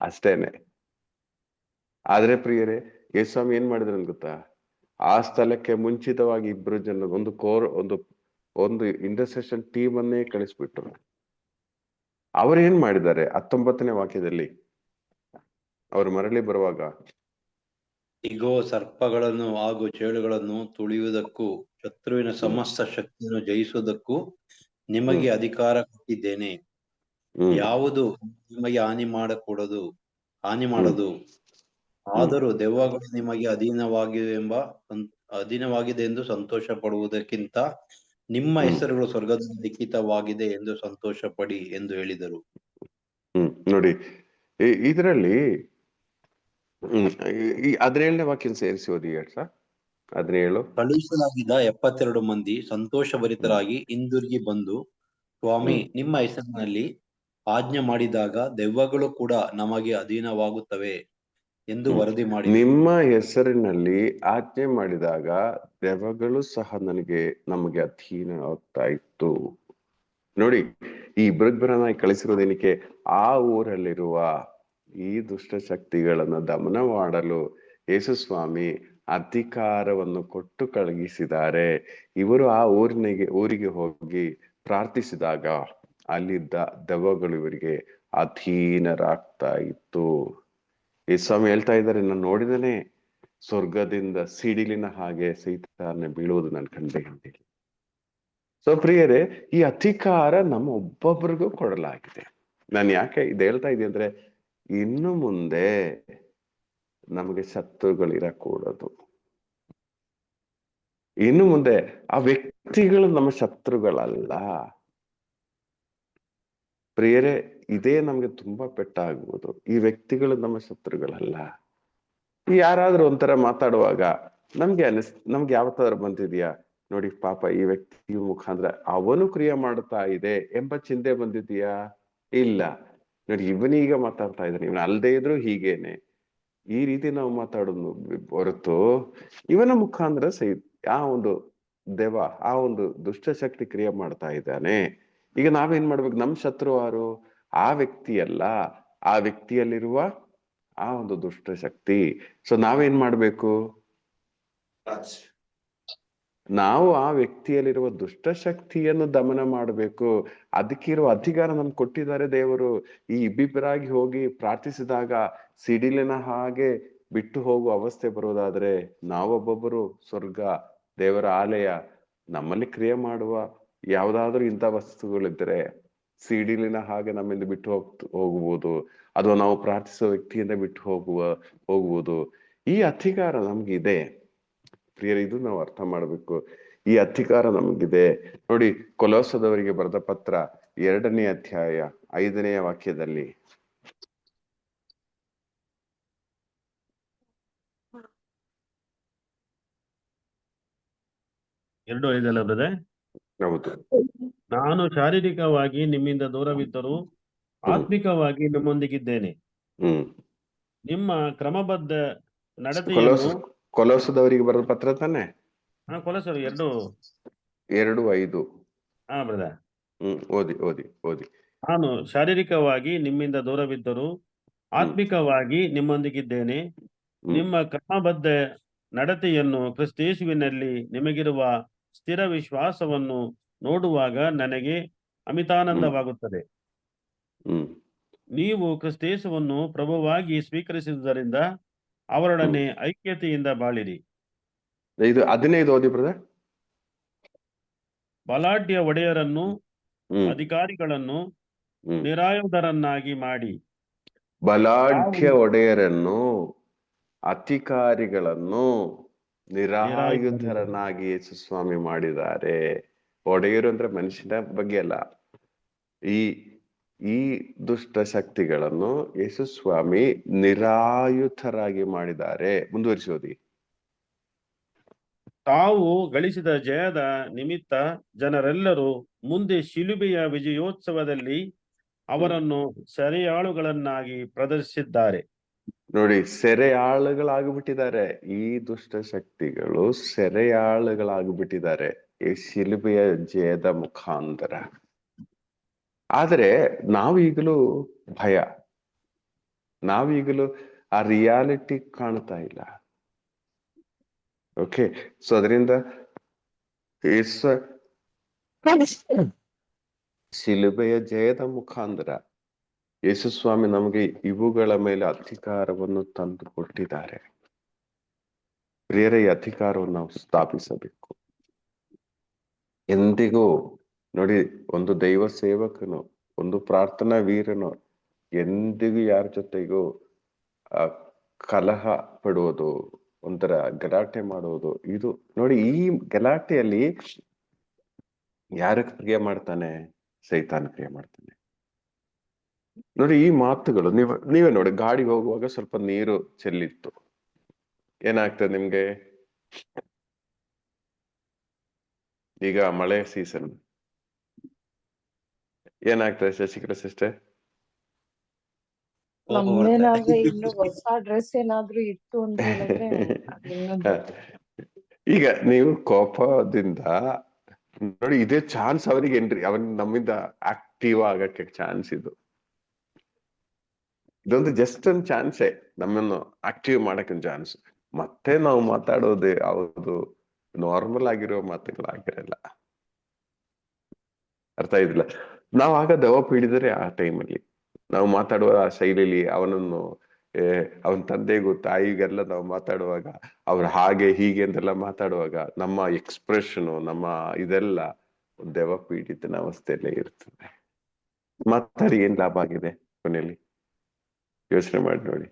ಅಷ್ಟೇನೆ. ಆದ್ರೆ ಪ್ರಿಯರೇ, ಯೇಸ್ವಾಮಿ ಏನ್ ಮಾಡಿದ್ರು ಗೊತ್ತಾ? ಆ ಸ್ಥಳಕ್ಕೆ ಮುಂಚಿತವಾಗಿ 2 ಜನ ಒಂದು ಇಂಟರ್ಸೆಷನ್ ಟೀಮ್ ಅನ್ನೇ ಕಳಿಸ್ಬಿಟ್ರು. ಅವ್ರೇನ್ ಮಾಡಿದ್ದಾರೆ? 19ನೇ ವಾಕ್ಯದಲ್ಲಿ ಅವರು ಮರಳಿ ಬರುವಾಗ, ಇಗೋ ಸರ್ಪಗಳನ್ನು ಹಾಗೂ ಚೇಳುಗಳನ್ನು ತುಳಿಯುವುದಕ್ಕೂ ಶತ್ರುವಿನ ಸಮಸ್ತ ಶಕ್ತಿಯನ್ನು ಜಯಿಸುವುದಕ್ಕೂ ನಿಮಗೆ ಅಧಿಕಾರ ಕೊಟ್ಟಿದ್ದೇನೆ. ಯಾವುದು ನಿಮಗೆ ಹಾನಿ ಮಾಡದು. ಆದರೂ ದೆವ್ವಗಳು ನಿಮಗೆ ಅಧೀನವಾಗಿದೆ ಎಂದು ಸಂತೋಷ ಪಡುವುದಕ್ಕಿಂತ ನಿಮ್ಮ ಹೆಸರುಗಳು ಸ್ವರ್ಗದಲ್ಲಿ ಲಿಖಿತವಾಗಿದೆ ಎಂದು ಸಂತೋಷ ಪಡಿ ಎಂದು ಹೇಳಿದರು. ನೋಡಿ, ಇದರಲ್ಲಿ 17ನೇ ವಾಕ್ಯ ಸೇರಿಸಿ ಓದಿ ಸರ್. 17. ಕಳುಹಿಸಲಾಗಿದ್ದ 72 ಮಂದಿ ಸಂತೋಷಭರಿತರಾಗಿ ಹಿಂದಿರುಗಿ ಬಂದು, ಸ್ವಾಮಿ, ನಿಮ್ಮ ಹೆಸರಿನಲ್ಲಿ ಆಜ್ಞೆ ಮಾಡಿದಾಗ ದೆವ್ವಗಳು ಕೂಡ ನಮಗೆ ಅಧೀನವಾಗುತ್ತವೆ ಎಂದು ವರದಿ ಮಾಡಿ. ನಿಮ್ಮ ಹೆಸರಿನಲ್ಲಿ ಆಜ್ಞೆ ಮಾಡಿದಾಗ ದೆವ್ವಗಳು ಸಹ ನಮಗೆ ಅಧೀನವಾಗ್ತಾ ಇತ್ತು. ನೋಡಿ, ಈ ಇಬ್ಬರನ್ನ ಕಳಿಸಿರೋದೇನಕ್ಕೆ? ಆ ಊರಲ್ಲಿರುವ ಈ ದುಷ್ಟ ಶಕ್ತಿಗಳನ್ನು ದಮನ ಮಾಡಲು ಯೇಸು ಸ್ವಾಮಿ ಅಧಿಕಾರವನ್ನು ಕೊಟ್ಟು ಕಳುಹಿಸಿದ್ದಾರೆ. ಇವರು ಆ ಊರಿಗೆ ಹೋಗಿ ಪ್ರಾರ್ಥಿಸಿದಾಗ ಅಲ್ಲಿದ್ದ ದೆವ್ವಗಳು ಇವರಿಗೆ ಅಧೀನರಾಗ್ತಾ ಇತ್ತು. ಈ ಸ್ವಾಮಿ ಹೇಳ್ತಾ ಇದ್ದಾರೆ, ನಾನು ನೋಡಿದನೇ ಸ್ವರ್ಗದಿಂದ ಸಿಡಿಲಿನ ಹಾಗೆ ಸೈತಾನ ಬೀಳುವುದು ನಾನು ಕಂಡೆ ಅಂತೇಳಿ. ಸೊ ಪ್ರಿಯರೇ, ಈ ಅಧಿಕಾರ ನಮ್ಮ ಒಬ್ಬೊಬ್ಬರಿಗೂ ಕೊಡಲಾಗಿದೆ. ನಾನು ಯಾಕೆ ಇದು ಹೇಳ್ತಾ ಇದ್ದೀನಿ ಅಂದ್ರೆ, ಇನ್ನು ಮುಂದೆ ನಮಗೆ ಶತ್ರುಗಳಿರಕೂಡದು. ಇನ್ನು ಮುಂದೆ ಆ ವ್ಯಕ್ತಿಗಳು ನಮ್ಮ ಶತ್ರುಗಳಲ್ಲ. ಪ್ರಿಯರೇ, ಇದೇ ನಮ್ಗೆ ತುಂಬಾ ಪೆಟ್ಟಾಗುವುದು. ಈ ವ್ಯಕ್ತಿಗಳು ನಮ್ಮ ಶತ್ರುಗಳಲ್ಲ. ಯಾರಾದ್ರೂ ಒಂಥರ ಮಾತಾಡುವಾಗ ನಮ್ಗೆ ಯಾವತ್ತಾದ್ರೂ ಬಂದಿದ್ಯಾ, ನೋಡಿ ಪಾಪ ಈ ವ್ಯಕ್ತಿ ಮುಖಾಂತರ ಅವನು ಕ್ರಿಯೆ ಮಾಡ್ತಾ ಇದೆ ಎಂಬ ಚಿಂತೆ ಬಂದಿದ್ಯಾ? ಇಲ್ಲ. ನೋಡಿ, ಇವನೀಗ ಮಾತಾಡ್ತಾ ಇದ್ದಾನೆ, ಇವನು ಅಲ್ದೇ ಇದ್ರು ಹೀಗೇನೆ, ಈ ರೀತಿ ನಾವು ಮಾತಾಡೋದು ಹೊರತು ಇವನ ಮುಖಾಂತರ ಆ ಒಂದು ದೆವ್ವ, ಆ ಒಂದು ದುಷ್ಟಶಕ್ತಿ ಕ್ರಿಯೆ ಮಾಡ್ತಾ ಇದ್ದಾನೆ. ಈಗ ನಾವೇನ್ ಮಾಡ್ಬೇಕು? ನಮ್ ಶತ್ರು ಯಾರು? ಆ ವ್ಯಕ್ತಿ ಅಲ್ಲ, ಆ ವ್ಯಕ್ತಿಯಲ್ಲಿರುವ ಆ ಒಂದು ದುಷ್ಟಶಕ್ತಿ. ಸೊ ನಾವೇನ್ ಮಾಡ್ಬೇಕು? ನಾವು ಆ ವ್ಯಕ್ತಿಯಲ್ಲಿರುವ ದುಷ್ಟಶಕ್ತಿಯನ್ನು ದಮನ ಮಾಡಬೇಕು. ಅದಕ್ಕಿರುವ ಅಧಿಕಾರ ನಮ್ಗೆ ಕೊಟ್ಟಿದ್ದಾರೆ ದೇವರು. ಈ ಇಬ್ಬಿಬ್ಬರಾಗಿ ಹೋಗಿ ಪ್ರಾರ್ಥಿಸಿದಾಗ ಸಿಡಿಲಿನ ಹಾಗೆ ಬಿಟ್ಟು ಹೋಗುವ ಅವಸ್ಥೆ ಬರೋದಾದ್ರೆ, ನಾವೊಬ್ಬೊಬ್ಬರು ಸ್ವರ್ಗ, ದೇವರ ಆಲಯ, ನಮ್ಮಲ್ಲಿ ಕ್ರಿಯೆ ಮಾಡುವ ಯಾವ್ದಾದ್ರೂ ಇಂಥ ವಸ್ತುಗಳಿದ್ರೆ ಸಿಡಿಲಿನ ಹಾಗೆ ನಮ್ಮಿಂದ ಬಿಟ್ಟು ಹೋಗುವುದು, ಅಥವಾ ನಾವು ಪ್ರಾರ್ಥಿಸುವ ವ್ಯಕ್ತಿಯಿಂದ ಬಿಟ್ಟು ಹೋಗುವುದು. ಈ ಅಧಿಕಾರ ನಮ್ಗಿದೆ ಪ್ರಿಯರೇ. ಇದು ನಾವು ಅರ್ಥ ಮಾಡ್ಬೇಕು. ಈ ಅಧಿಕಾರ ನಮಗಿದೆ. ನೋಡಿ, ಕೊಲೋಸದವರಿಗೆ ಬರೆದ ಪತ್ರ 2ನೇ ಅಧ್ಯಾಯ 5ನೇ ವಾಕ್ಯದಲ್ಲಿ, ಎರಡು ಐದಲ್ಲ ಬ್ರದರ್? ಹೌದು. ನಾನು ಶಾರೀರಿಕವಾಗಿ ನಿಮ್ಮಿಂದ ದೂರವಿದ್ದರೂ ಆತ್ಮಿಕವಾಗಿ ನಿಮ್ಮೊಂದಿಗಿದ್ದೇನೆ. ನಿಮ್ಮ ಕ್ರಮಬದ್ಧ ನಡತೆಯನ್ನು ಕೊಲೋಸದವರಿಗೆ ಬರೆದ ಪತ್ರ ತಾನೆ? ಕೊಲಸರು 2:5. ಬ್ರದರ್. ಓದಿ. ನಾನು ಶಾರೀರಿಕವಾಗಿ ನಿಮ್ಮಿಂದ ದೂರವಿದ್ದರೂ ಆತ್ಮಿಕವಾಗಿ ನಿಮ್ಮೊಂದಿಗಿದ್ದೇನೆ. ನಿಮ್ಮ ಕ್ರಮಬದ್ಧ ನಡತೆಯನ್ನು ಕ್ರಿಸ್ತೇಸುವಿನಲ್ಲಿ ನಿಮಗಿರುವ ಸ್ಥಿರ ವಿಶ್ವಾಸವನ್ನು ನೋಡುವಾಗ ನನಗೆ ಅಮಿತಾನಂದವಾಗುತ್ತದೆ. ನೀವು ಕ್ರಿಸ್ತೇಸುವನ್ನು ಪ್ರಭುವಾಗಿ ಸ್ವೀಕರಿಸಿದುದರಿಂದ ಅವರೊಡನೆ ಐಕ್ಯತೆಯಿಂದ ಬಾಳಿರಿ. 15 ಓದಿ ಬ್ರದರ್. ಬಲಾಢ್ಯ ಒಡೆಯರನ್ನು ಅಧಿಕಾರಿಗಳನ್ನು ನಿರಾಯುಧರನ್ನಾಗಿ ಮಾಡಿ. ಬಲಾಢ್ಯ ಒಡೆಯರನ್ನು ಅಧಿಕಾರಿಗಳನ್ನು ನಿರಾಯುಧರನ್ನಾಗಿ ಯೇಸು ಸ್ವಾಮಿ ಮಾಡಿದ್ದಾರೆ. ಒಡೆಯರು ಅಂದ್ರೆ ಮನುಷ್ಯನ ಬಗ್ಗೆ ಅಲ್ಲ, ಈ ದುಷ್ಟ ಶಕ್ತಿಗಳನ್ನು ಯೇಸು ಸ್ವಾಮಿ ನಿರಾಯುಧರಾಗಿ ಮಾಡಿದ್ದಾರೆ. ಮುಂದುವರಿಸೋದಿ. ತಾವು ಗಳಿಸಿದ ಜಯದ ನಿಮಿತ್ತ ಜನರೆಲ್ಲರೂ ಮುಂದೆ ಶಿಲುಬೆಯ ವಿಜಯೋತ್ಸವದಲ್ಲಿ ಅವರನ್ನು ಸೆರೆಯಾಳುಗಳನ್ನಾಗಿ ಪ್ರದರ್ಶಿಸಿದ್ದಾರೆ. ನೋಡಿ, ಸೆರೆಯಾಳುಗಳಾಗ್ಬಿಟ್ಟಿದ್ದಾರೆ. ಈ ದುಷ್ಟ ಶಕ್ತಿಗಳು ಸೆರೆಯಾಳುಗಳಾಗ್ಬಿಟ್ಟಿದ್ದಾರೆ ಈ ಶಿಲುಬೆಯ ಜಯದ ಮುಖಾಂತರ. ಆದರೆ ನಾವೀಗಲೂ ಭಯ, ನಾವೀಗಲೂ ಆ ರಿಯಾಲಿಟಿ ಕಾಣ್ತಾ ಇಲ್ಲ. ಓಕೆ, ಸೊ ಅದರಿಂದ ಶಿಲುಬೆಯ ಜಯದ ಮುಖಾಂತರ ಯೇಸು ಸ್ವಾಮಿ ನಮಗೆ ಇವುಗಳ ಮೇಲೆ ಅಧಿಕಾರವನ್ನು ತಂದು ಕೊಟ್ಟಿದ್ದಾರೆ. ಪ್ರಿಯರೇ, ಈ ಅಧಿಕಾರವನ್ನು ನಾವು ಸ್ಥಾಪಿಸಬೇಕು. ಎಂದಿಗೂ ನೋಡಿ, ಒಂದು ದೈವ ಸೇವಕನು, ಒಂದು ಪ್ರಾರ್ಥನಾ ವೀರನು ಎಂದಿಗೂ ಯಾರ ಜೊತೆಗೂ ಕಲಹ ಪಡುವುದು, ಒಂಥರ ಗಲಾಟೆ ಮಾಡುವುದು, ಇದು ನೋಡಿ, ಈ ಗಲಾಟೆಯಲ್ಲಿ ಯಾರು ಕ್ರಿಯೆ ಮಾಡ್ತಾನೆ? ಸೈತಾನ್ ಕ್ರಿಯೆ ಮಾಡ್ತಾನೆ. ನೋಡಿ, ಈ ಮಾತುಗಳು ನೀವೇ ನೋಡಿ, ಗಾಡಿ ಹೋಗುವಾಗ ಸ್ವಲ್ಪ ನೀರು ಚೆಲ್ಲಿತ್ತು, ಏನಾಗ್ತದೆ ನಿಮ್ಗೆ? ಈಗ ಮಳೆ ಸೀಸನ್ ಏನಾಗ್ತದೆ ಶಶಿಕಲಾ ಸಿಸ್ಟರ್? ನಮ್ದೇನಾದ್ರೆ ಇನ್ನು ಹೊಸ ಡ್ರೆಸ್ ಏನಾದ್ರೂ ಇತ್ತು ಅಂತ ಹೇಳಿದ್ರೆ ಈಗ ನೀವು ಕೋಪದಿಂದ ನೋಡಿ, ಇದೇ ಚಾನ್ಸ್ ಅವರಿಗೆ ಏನ್ರಿ, ನಮ್ಮಿಂದ ಆಕ್ಟಿವ್ ಆಗಕ್ಕೆ ಚಾನ್ಸ್ ಇದೊಂದು ಜಸ್ಟ್ ಒಂದು ಚಾನ್ಸೇ, ನಮ್ಮನ್ನು ಆಕ್ಟಿವ್ ಮಾಡಕ್ಕೆ ಚಾನ್ಸ್. ಮತ್ತೆ ನಾವು ಮಾತಾಡೋದೇ ಹೌದು ನಾರ್ಮಲ್ ಆಗಿರೋ ಮಾತುಗಳಾಗಿರಲ್ಲ. ಅರ್ಥ ಇದಿಲ್ಲ. ನಾವು ಆಗ ದೆವ್ವ ಪೀಡಿದರೆ ಆ ಟೈಮಲ್ಲಿ ನಾವು ಮಾತಾಡುವ ಆ ಶೈಲಿಯಲ್ಲಿ ಅವನ ತಂದೆಗೂ ತಾಯಿಗೆಲ್ಲ ನಾವು ಮಾತಾಡುವಾಗ, ಅವ್ರು ಹಾಗೆ ಹೀಗೆ ಅಂತೆಲ್ಲ ಮಾತಾಡುವಾಗ ನಮ್ಮ ಎಕ್ಸ್ಪ್ರೆಷನ್, ನಮ್ಮ ಇದೆಲ್ಲ ದೆವ್ವ ಪೀಡಿತನ ಅವಸ್ಥೆಯಲ್ಲೇ ಇರ್ತದೆ. ಮಾತಾಡಿ ಏನ್ ಲಾಭ ಆಗಿದೆ ಕೊನೆಯಲ್ಲಿ? ಯೋಚನೆ ಮಾಡಿ ನೋಡಿ.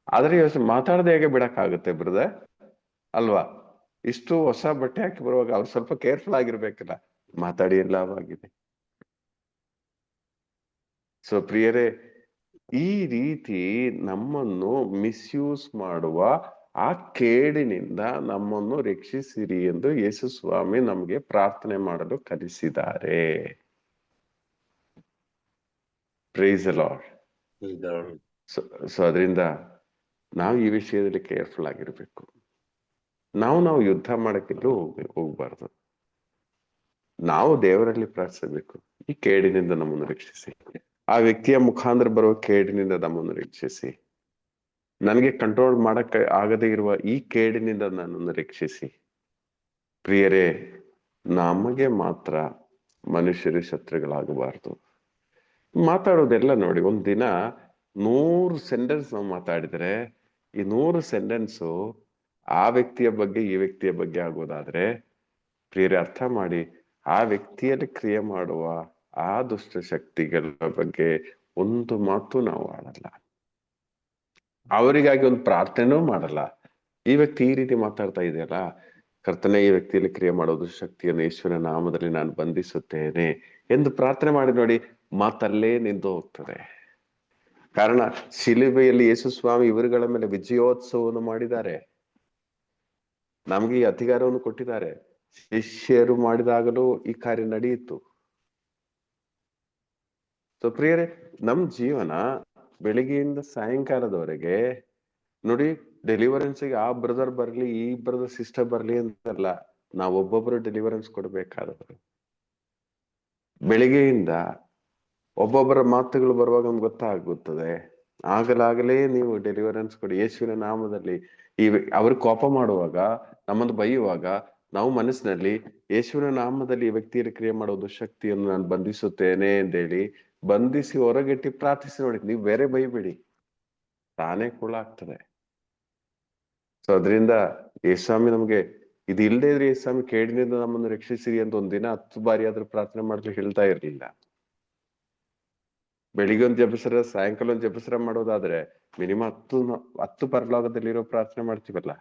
ಆದ್ರೆ ಮಾತಾಡದೆ ಹೇಗೆ ಬಿಡಕ್ಕಾಗುತ್ತೆ ಬ್ರದರ್ ಅಲ್ವಾ? ಇಷ್ಟು ಹೊಸ ಬಟ್ಟೆ ಹಾಕಿ ಬರುವಾಗ ಅವ್ರು ಸ್ವಲ್ಪ ಕೇರ್ಫುಲ್ ಆಗಿರ್ಬೇಕಲ್ಲ. ಮಾತಾಡಿ ಏನ್ ಲಾಭ ಆಗಿದೆ? ಸೊ ಪ್ರಿಯರೇ, ಈ ರೀತಿ ನಮ್ಮನ್ನು ಮಿಸ್ಯೂಸ್ ಮಾಡುವ ಆ ಕೇಡಿನಿಂದ ನಮ್ಮನ್ನು ರಕ್ಷಿಸಿರಿ ಎಂದು ಯೇಸು ಸ್ವಾಮಿ ನಮಗೆ ಪ್ರಾರ್ಥನೆ ಮಾಡಲು ಕಲಿಸಿದ್ದಾರೆ. Price the lord. ಸೊ ಅದರಿಂದ ನಾವು ಈ ವಿಷಯದಲ್ಲಿ ಕೇರ್ಫುಲ್ ಆಗಿರ್ಬೇಕು. ನಾವು ಯುದ್ಧ ಮಾಡಕ್ಕೆಲ್ಲೂ ಹೋಗ್ಬಾರ್ದು. ನಾವು ದೇವರಲ್ಲಿ ಪ್ರಾರ್ಥಿಸಬೇಕು, ಈ ಕೇಡಿನಿಂದ ನಮ್ಮನ್ನು ರಕ್ಷಿಸಿ. ಆ ವ್ಯಕ್ತಿಯ ಮುಖಾಂತರ ಬರುವ ಕೇಡಿನಿಂದ ನಮ್ಮನ್ನು ರಕ್ಷಿಸಿ. ನನಗೆ ಕಂಟ್ರೋಲ್ ಮಾಡಕ್ಕೆ ಆಗದೇ ಇರುವ ಈ ಕೇಡಿನಿಂದ ನನ್ನನ್ನು ರಕ್ಷಿಸಿ. ಪ್ರಿಯರೇ, ನಮಗೆ ಮಾತ್ರ ಮನುಷ್ಯರು ಶತ್ರುಗಳಾಗಬಾರ್ದು. ಮಾತಾಡೋದೆಲ್ಲ ನೋಡಿ, ಒಂದಿನ 100 ಸೆಂಟೆನ್ಸ್ ನಾವು ಮಾತಾಡಿದ್ರೆ ಈ 100 ಸೆಂಟೆನ್ಸು ಆ ವ್ಯಕ್ತಿಯ ಬಗ್ಗೆ ಈ ವ್ಯಕ್ತಿಯ ಬಗ್ಗೆ ಆಗೋದಾದ್ರೆ, ಪ್ರಿಯರೇ ಅರ್ಥ ಮಾಡಿ, ಆ ವ್ಯಕ್ತಿಯಲ್ಲಿ ಕ್ರಿಯೆ ಮಾಡುವ ಆ ದುಷ್ಟ ಶಕ್ತಿಗಳ ಬಗ್ಗೆ ಒಂದು ಮಾತು ನಾವು ಆಡಲ್ಲ, ಅವರಿಗಾಗಿ ಒಂದು ಪ್ರಾರ್ಥನೆನೂ ಮಾಡಲ್ಲ. ಈ ವ್ಯಕ್ತಿ ಈ ರೀತಿ ಮಾತಾಡ್ತಾ ಇದೆಯಲ್ಲ, ಕರ್ತನೆ ಈ ವ್ಯಕ್ತಿಯಲ್ಲಿ ಕ್ರಿಯೆ ಮಾಡೋದು ಶಕ್ತಿಯನ್ನು ಯೇಸುವಿನ ನಾಮದಲ್ಲಿ ನಾನು ಬಂಧಿಸುತ್ತೇನೆ ಎಂದು ಪ್ರಾರ್ಥನೆ ಮಾಡಿ ನೋಡಿ, ಮಾತಲ್ಲೇ ನಿಂತು ಹೋಗ್ತದೆ. ಕಾರಣ ಶಿಲುಬೆಯಲ್ಲಿ ಯೇಸು ಸ್ವಾಮಿ ಇವರುಗಳ ಮೇಲೆ ವಿಜಯೋತ್ಸವವನ್ನು ಮಾಡಿದ್ದಾರೆ, ನಮ್ಗೆ ಈ ಅಧಿಕಾರವನ್ನು ಕೊಟ್ಟಿದ್ದಾರೆ. ಶಿಷ್ಯರು ಮಾಡಿದಾಗಲೂ ಈ ಕಾರ್ಯ ನಡೆಯಿತು. ಸೊ ಪ್ರಿಯರೇ, ನಮ್ ಜೀವನ ಬೆಳಿಗ್ಗೆಯಿಂದ ಸಾಯಂಕಾಲದವರೆಗೆ ನೋಡಿ, ಡೆಲಿವರೆನ್ಸ್ಗೆ ಆ ಬ್ರದರ್ ಬರ್ಲಿ, ಈ ಬ್ರದರ್ ಸಿಸ್ಟರ್ ಬರ್ಲಿ ಅಂತಲ್ಲ, ನಾವು ಒಬ್ಬೊಬ್ರು ಡೆಲಿವರೆನ್ಸ್ ಕೊಡ್ಬೇಕಾದವರು. ಬೆಳಿಗ್ಗೆಯಿಂದ ಒಬ್ಬೊಬ್ಬರ ಮಾತುಗಳು ಬರುವಾಗ ನಮ್ಗೆ ಗೊತ್ತಾಗುತ್ತದೆ. ಆಗಲಾಗಲೇ ನೀವು ಡೆಲಿವರೆನ್ಸ್ ಕೊಡಿ ಯೇಸುವಿನ ನಾಮದಲ್ಲಿ. ಅವ್ರು ಕೋಪ ಮಾಡುವಾಗ, ನಮ್ಮನ್ನು ಬೈಯುವಾಗ, ನಾವು ಮನಸ್ಸಿನಲ್ಲಿ ಯೇಸುವಿನ ನಾಮದಲ್ಲಿ ಈ ವ್ಯಕ್ತಿಯಲ್ಲಿ ಕ್ರಿಯೆ ಮಾಡೋ ದುಶಕ್ತಿಯನ್ನು ನಾನು ಬಂಧಿಸುತ್ತೇನೆ ಅಂತೇಳಿ ಬಂಧಿಸಿ ಹೊರಗೆಟ್ಟಿ ಪ್ರಾರ್ಥಿಸಿ ನೋಡಿ. ನೀವು ಬೇರೆ ಬೈಬೇಡಿ, ತಾನೇ ಕೂಡ ಆಗ್ತದೆ. ಸೊ ಅದರಿಂದ ಯೇಸ್ವಾಮಿ ನಮ್ಗೆ ಇದು ಇಲ್ಲದೆ ಇದ್ರೆ, ಯೇಸ್ವಾಮಿ ಕೇಡಿನಿಂದ ನಮ್ಮನ್ನು ರಕ್ಷಿಸಿರಿ ಅಂತ ಒಂದಿನ 10 ಬಾರಿ ಆದ್ರೂ ಪ್ರಾರ್ಥನೆ ಮಾಡ್ಲಿಕ್ಕೆ ಹೇಳ್ತಾ ಇರ್ಲಿಲ್ಲ. ಬೆಳಿಗ್ಗೆ ಒಂದು ಜಪಸರ, ಸಾಯಂಕಾಲ ಒಂದು ಜಪಸರ ಮಾಡೋದಾದ್ರೆ ಮಿನಿಮಮ್ 10 ಪರಲೋಕದಲ್ಲಿರೋ ಪ್ರಾರ್ಥನೆ ಮಾಡ್ತೀವಲ್ಲ.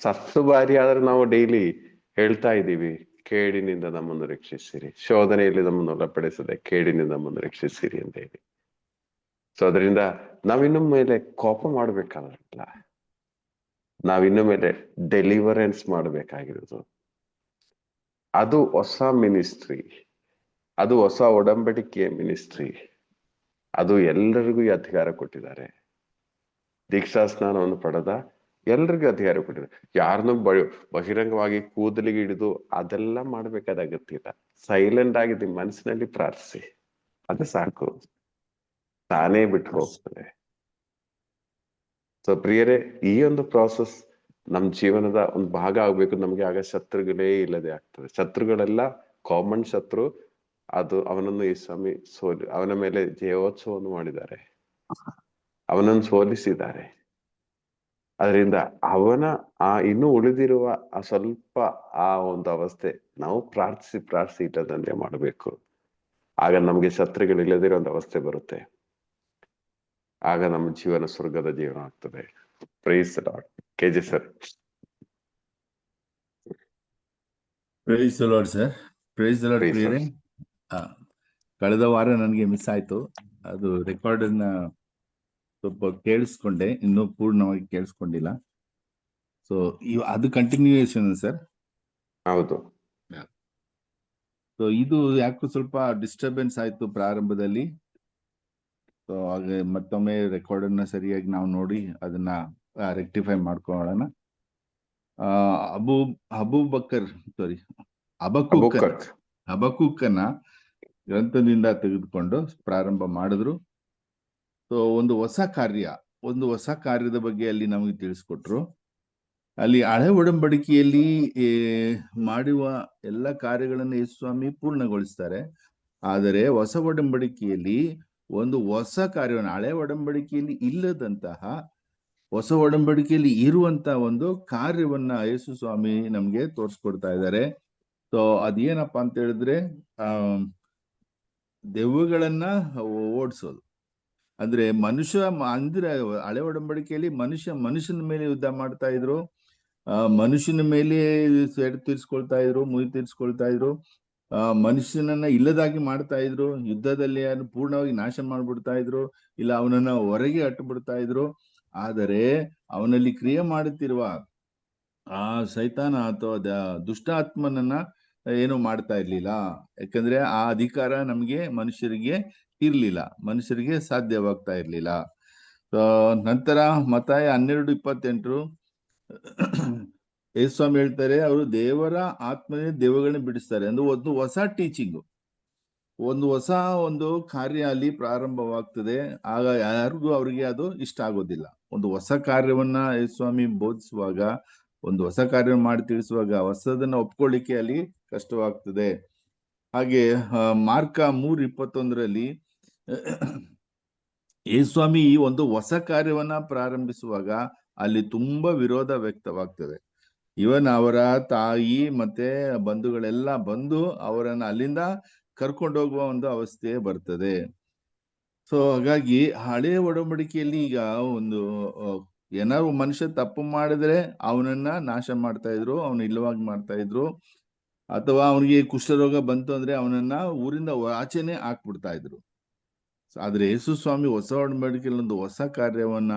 10 ಬಾರಿ ಆದ್ರೆ ನಾವು ಡೈಲಿ ಹೇಳ್ತಾ ಇದ್ದೀವಿ, ಕೇಡಿನಿಂದ ನಮ್ಮನ್ನು ರಕ್ಷಿಸಿರಿ, ಶೋಧನೆಯಲ್ಲಿ ನಮ್ಮನ್ನು ಒಳಪಡಿಸದೆ ಕೇಡಿನಿಂದ ನಮ್ಮನ್ನು ರಕ್ಷಿಸಿರಿ ಅಂತ ಹೇಳಿ. ಸೊ ಅದರಿಂದ ನಾವಿನ್ನು ಮೇಲೆ ಕೋಪ ಮಾಡ್ಬೇಕಾದ್ರಲ್ಲ, ನಾವಿನ್ನು ಮೇಲೆ ಡೆಲಿವರೆನ್ಸ್ ಮಾಡ್ಬೇಕಾಗಿರೋದು. ಅದು ಹೊಸ ಮಿನಿಸ್ಟ್ರಿ, ಅದು ಹೊಸ ಒಡಂಬಡಿಕೆಯ ಮಿನಿಸ್ಟ್ರಿ. ಅದು ಎಲ್ಲರಿಗೂ ಈ ಅಧಿಕಾರ ಕೊಟ್ಟಿದ್ದಾರೆ. ದೀಕ್ಷಾ ಸ್ನಾನವನ್ನು ಪಡೆದ ಎಲ್ರಿಗೂ ಅಧಿಕಾರ ಕೊಟ್ಟಿದ್ದಾರೆ. ಯಾರನ್ನು ಬಹಿರಂಗವಾಗಿ ಕೂದಲಿಗೆ ಹಿಡಿದು ಅದೆಲ್ಲ ಮಾಡ್ಬೇಕಾದ ಅಗತ್ಯ ಇಲ್ಲ. ಸೈಲೆಂಟ್ ಆಗಿ ನಿಮ್ಮ ಮನಸ್ಸಿನಲ್ಲಿ ಪ್ರಾರ್ಥಿಸಿ, ಅದು ಸಾಕು, ತಾನೇ ಬಿಟ್ಟು ಹೋಗ್ತದೆ. ಸೊ ಪ್ರಿಯರೇ, ಈ ಒಂದು ಪ್ರಾಸೆಸ್ ನಮ್ ಜೀವನದ ಒಂದು ಭಾಗ ಆಗ್ಬೇಕು. ನಮ್ಗೆ ಆಗ ಶತ್ರುಗಳೇ ಇಲ್ಲದೆ ಆಗ್ತದೆ. ಶತ್ರುಗಳೆಲ್ಲ ಕಾಮನ್ ಶತ್ರು. ಅದು ಅವನನ್ನು ಯೇಸ್ವಾಮಿ ಅವನ ಮೇಲೆ ಜಯೋತ್ಸವವನ್ನು ಮಾಡಿದ್ದಾರೆ, ಅವನನ್ನು ಸೋಲಿಸಿದ್ದಾರೆ. ಅದರಿಂದ ಅವನ ಇನ್ನೂ ಉಳಿದಿರುವ ಸ್ವಲ್ಪ ಆ ಒಂದು ಅವಸ್ಥೆ ನಾವು ಪ್ರಾರ್ಥಿಸಿ ಇಲ್ಲದಂತೆ ಮಾಡಬೇಕು. ಆಗ ನಮ್ಗೆ ಶತ್ರುಗಳಿಲ್ಲದಿರೋ ಒಂದು ಅವಸ್ಥೆ ಬರುತ್ತೆ. ಆಗ ನಮ್ಮ ಜೀವನ ಸ್ವರ್ಗದ ಜೀವನ ಆಗ್ತದೆ. Praise the Lord. KG sir. Praise the Lord sir. Praise the Lord Praise ಪ್ರಿಯರೇ. ಕಳೆದ ವಾರ ನನಗೆ ಮಿಸ್ ಆಯ್ತು. ಅದು ರೆಕಾರ್ಡನ್ನ ಸ್ವಲ್ಪ ಕೇಳಿಸ್ಕೊಂಡೆ, ಇನ್ನೂ ಪೂರ್ಣವಾಗಿ ಕೇಳಿಸ್ಕೊಂಡಿಲ್ಲ. ಸೊ ಅದು ಕಂಟಿನ್ಯೂಯೇಷನ್ ಸರ್. ಹೌದು. ಸೊ ಇದು ಯಾಕೋ ಸ್ವಲ್ಪ ಡಿಸ್ಟರ್ಬೆನ್ಸ್ ಆಯ್ತು ಪ್ರಾರಂಭದಲ್ಲಿ. ಸೊ ಹಾಗೆ ಮತ್ತೊಮ್ಮೆ ರೆಕಾರ್ಡನ್ನ ಸರಿಯಾಗಿ ನಾವು ನೋಡಿ ಅದನ್ನ ರೆಕ್ಟಿಫೈ ಮಾಡ್ಕೊಳ್ಳೋಣ. ಹಬಕ್ಕೂಕನ ಗ್ರಂಥದಿಂದ ತೆಗೆದುಕೊಂಡು ಪ್ರಾರಂಭ ಮಾಡಿದ್ರು. ಸೊ ಒಂದು ಹೊಸ ಕಾರ್ಯದ ಬಗ್ಗೆ ಅಲ್ಲಿ ನಮಗೆ ತಿಳಿಸ್ಕೊಟ್ರು. ಅಲ್ಲಿ ಹಳೆ ಒಡಂಬಡಿಕೆಯಲ್ಲಿ ಮಾಡುವ ಎಲ್ಲ ಕಾರ್ಯಗಳನ್ನು ಯೇಸುಸ್ವಾಮಿ ಪೂರ್ಣಗೊಳಿಸ್ತಾರೆ. ಆದರೆ ಹೊಸ ಒಡಂಬಡಿಕೆಯಲ್ಲಿ ಒಂದು ಹೊಸ ಕಾರ್ಯವನ್ನು, ಹಳೆ ಒಡಂಬಡಿಕೆಯಲ್ಲಿ ಇಲ್ಲದಂತಹ ಹೊಸ ಒಡಂಬಡಿಕೆಯಲ್ಲಿ ಇರುವಂತ ಒಂದು ಕಾರ್ಯವನ್ನ ಯೇಸುಸ್ವಾಮಿ ನಮ್ಗೆ ತೋರಿಸ್ಕೊಡ್ತಾ ಇದ್ದಾರೆ. ಸೊ ಅದೇನಪ್ಪ ಅಂತ ಹೇಳಿದ್ರೆ, ದೆವ್ವಗಳನ್ನ ಓಡಿಸೋದು. ಅಂದ್ರೆ ಅಂದ್ರೆ ಹಳೆ ಒಡಂಬಡಿಕೆಯಲ್ಲಿ ಮನುಷ್ಯನ ಮೇಲೆ ಯುದ್ಧ ಮಾಡ್ತಾ ಇದ್ರು, ಮನುಷ್ಯನ ಮೇಲೆ ಸೆಡ್ ತೀರ್ಸ್ಕೊಳ್ತಾ ಇದ್ರು, ಮುಯಿ ತೀರ್ಸ್ಕೊಳ್ತಾ ಇದ್ರು, ಮನುಷ್ಯನನ್ನ ಇಲ್ಲದಾಗಿ ಮಾಡ್ತಾ ಇದ್ರು, ಯುದ್ಧದಲ್ಲಿ ಪೂರ್ಣವಾಗಿ ನಾಶ ಮಾಡ್ಬಿಡ್ತಾ ಇದ್ರು, ಇಲ್ಲ ಅವನನ್ನ ಹೊರಗೆ ಅಟ್ಟುಬಿಡ್ತಾ ಇದ್ರು. ಆದರೆ ಅವನಲ್ಲಿ ಕ್ರಿಯೆ ಮಾಡುತ್ತಿರುವ ಆ ಸೈತಾನ ಅಥವಾ ದುಷ್ಟ ಆತ್ಮನನ್ನ ಏನು ಮಾಡ್ತಾ ಇರ್ಲಿಲ್ಲ. ಯಾಕಂದ್ರೆ ಆ ಅಧಿಕಾರ ನಮ್ಗೆ ಮನುಷ್ಯರಿಗೆ ಇರ್ಲಿಲ್ಲ, ಮನುಷ್ಯರಿಗೆ ಸಾಧ್ಯವಾಗ್ತಾ ಇರ್ಲಿಲ್ಲ. ನಂತರ ಮತ್ತಾಯ 12:28 ಯೇಸುಸ್ವಾಮಿ ಹೇಳ್ತಾರೆ, ಅವರು ದೇವರ ಆತ್ಮನೇ ದೆವ್ವಗಳನ್ನ ಬಿಡಿಸ್ತಾರೆ. ಅಂದ್ರೆ ಒಂದು ಹೊಸ ಟೀಚಿಂಗು, ಒಂದು ಹೊಸ ಒಂದು ಕಾರ್ಯ ಅಲ್ಲಿ ಪ್ರಾರಂಭವಾಗ್ತದೆ. ಆಗ ಯಾರಿಗೂ ಅವ್ರಿಗೆ ಅದು ಇಷ್ಟ ಆಗೋದಿಲ್ಲ. ಒಂದು ಹೊಸ ಕಾರ್ಯವನ್ನ ಯೇಸುಸ್ವಾಮಿ ಬೋಧಿಸುವಾಗ, ಒಂದು ಹೊಸ ಕಾರ್ಯ ಮಾಡಿ ತಿಳಿಸುವಾಗ ಹೊಸದನ್ನ ಒಪ್ಕೊಳ್ಳಿಕ್ಕೆ ಅಲ್ಲಿ ಕಷ್ಟವಾಗ್ತದೆ. ಹಾಗೆ ಮಾರ್ಕ 3:21 ಯೇಸುಸ್ವಾಮಿ ಈ ಒಂದು ಹೊಸ ಕಾರ್ಯವನ್ನ ಪ್ರಾರಂಭಿಸುವಾಗ ಅಲ್ಲಿ ತುಂಬಾ ವಿರೋಧ ವ್ಯಕ್ತವಾಗ್ತದೆ. ಇವನ್ ಅವರ ತಾಯಿ ಮತ್ತೆ ಬಂಧುಗಳೆಲ್ಲ ಬಂದು ಅವರನ್ನ ಅಲ್ಲಿಂದ ಕರ್ಕೊಂಡು ಹೋಗುವ ಒಂದು ಅವಸ್ಥೆ ಬರ್ತದೆ. ಸೊ ಹಾಗಾಗಿ ಹಳೆಯ ಒಡಂಬಡಿಕೆಯಲ್ಲಿ ಈಗ ಒಂದು ಏನಾದ್ರು ಮನುಷ್ಯ ತಪ್ಪು ಮಾಡಿದ್ರೆ ಅವನನ್ನ ನಾಶ ಮಾಡ್ತಾ ಇದ್ರು, ಅವನು ಇಲ್ಲವಾಗಿ ಮಾಡ್ತಾ ಇದ್ರು. ಅಥವಾ ಅವನಿಗೆ ಕುಷ್ಠರೋಗ ಬಂತು ಅಂದ್ರೆ ಅವನನ್ನ ಊರಿಂದ ಆಚೆನೆ ಹಾಕ್ಬಿಡ್ತಾ ಇದ್ರು. ಆದ್ರೆ ಯೇಸುಸ್ವಾಮಿ ಹೊಸ ಒಡಂಬಡಿಕೆಯಲ್ಲಿ ಒಂದು ಹೊಸ ಕಾರ್ಯವನ್ನ,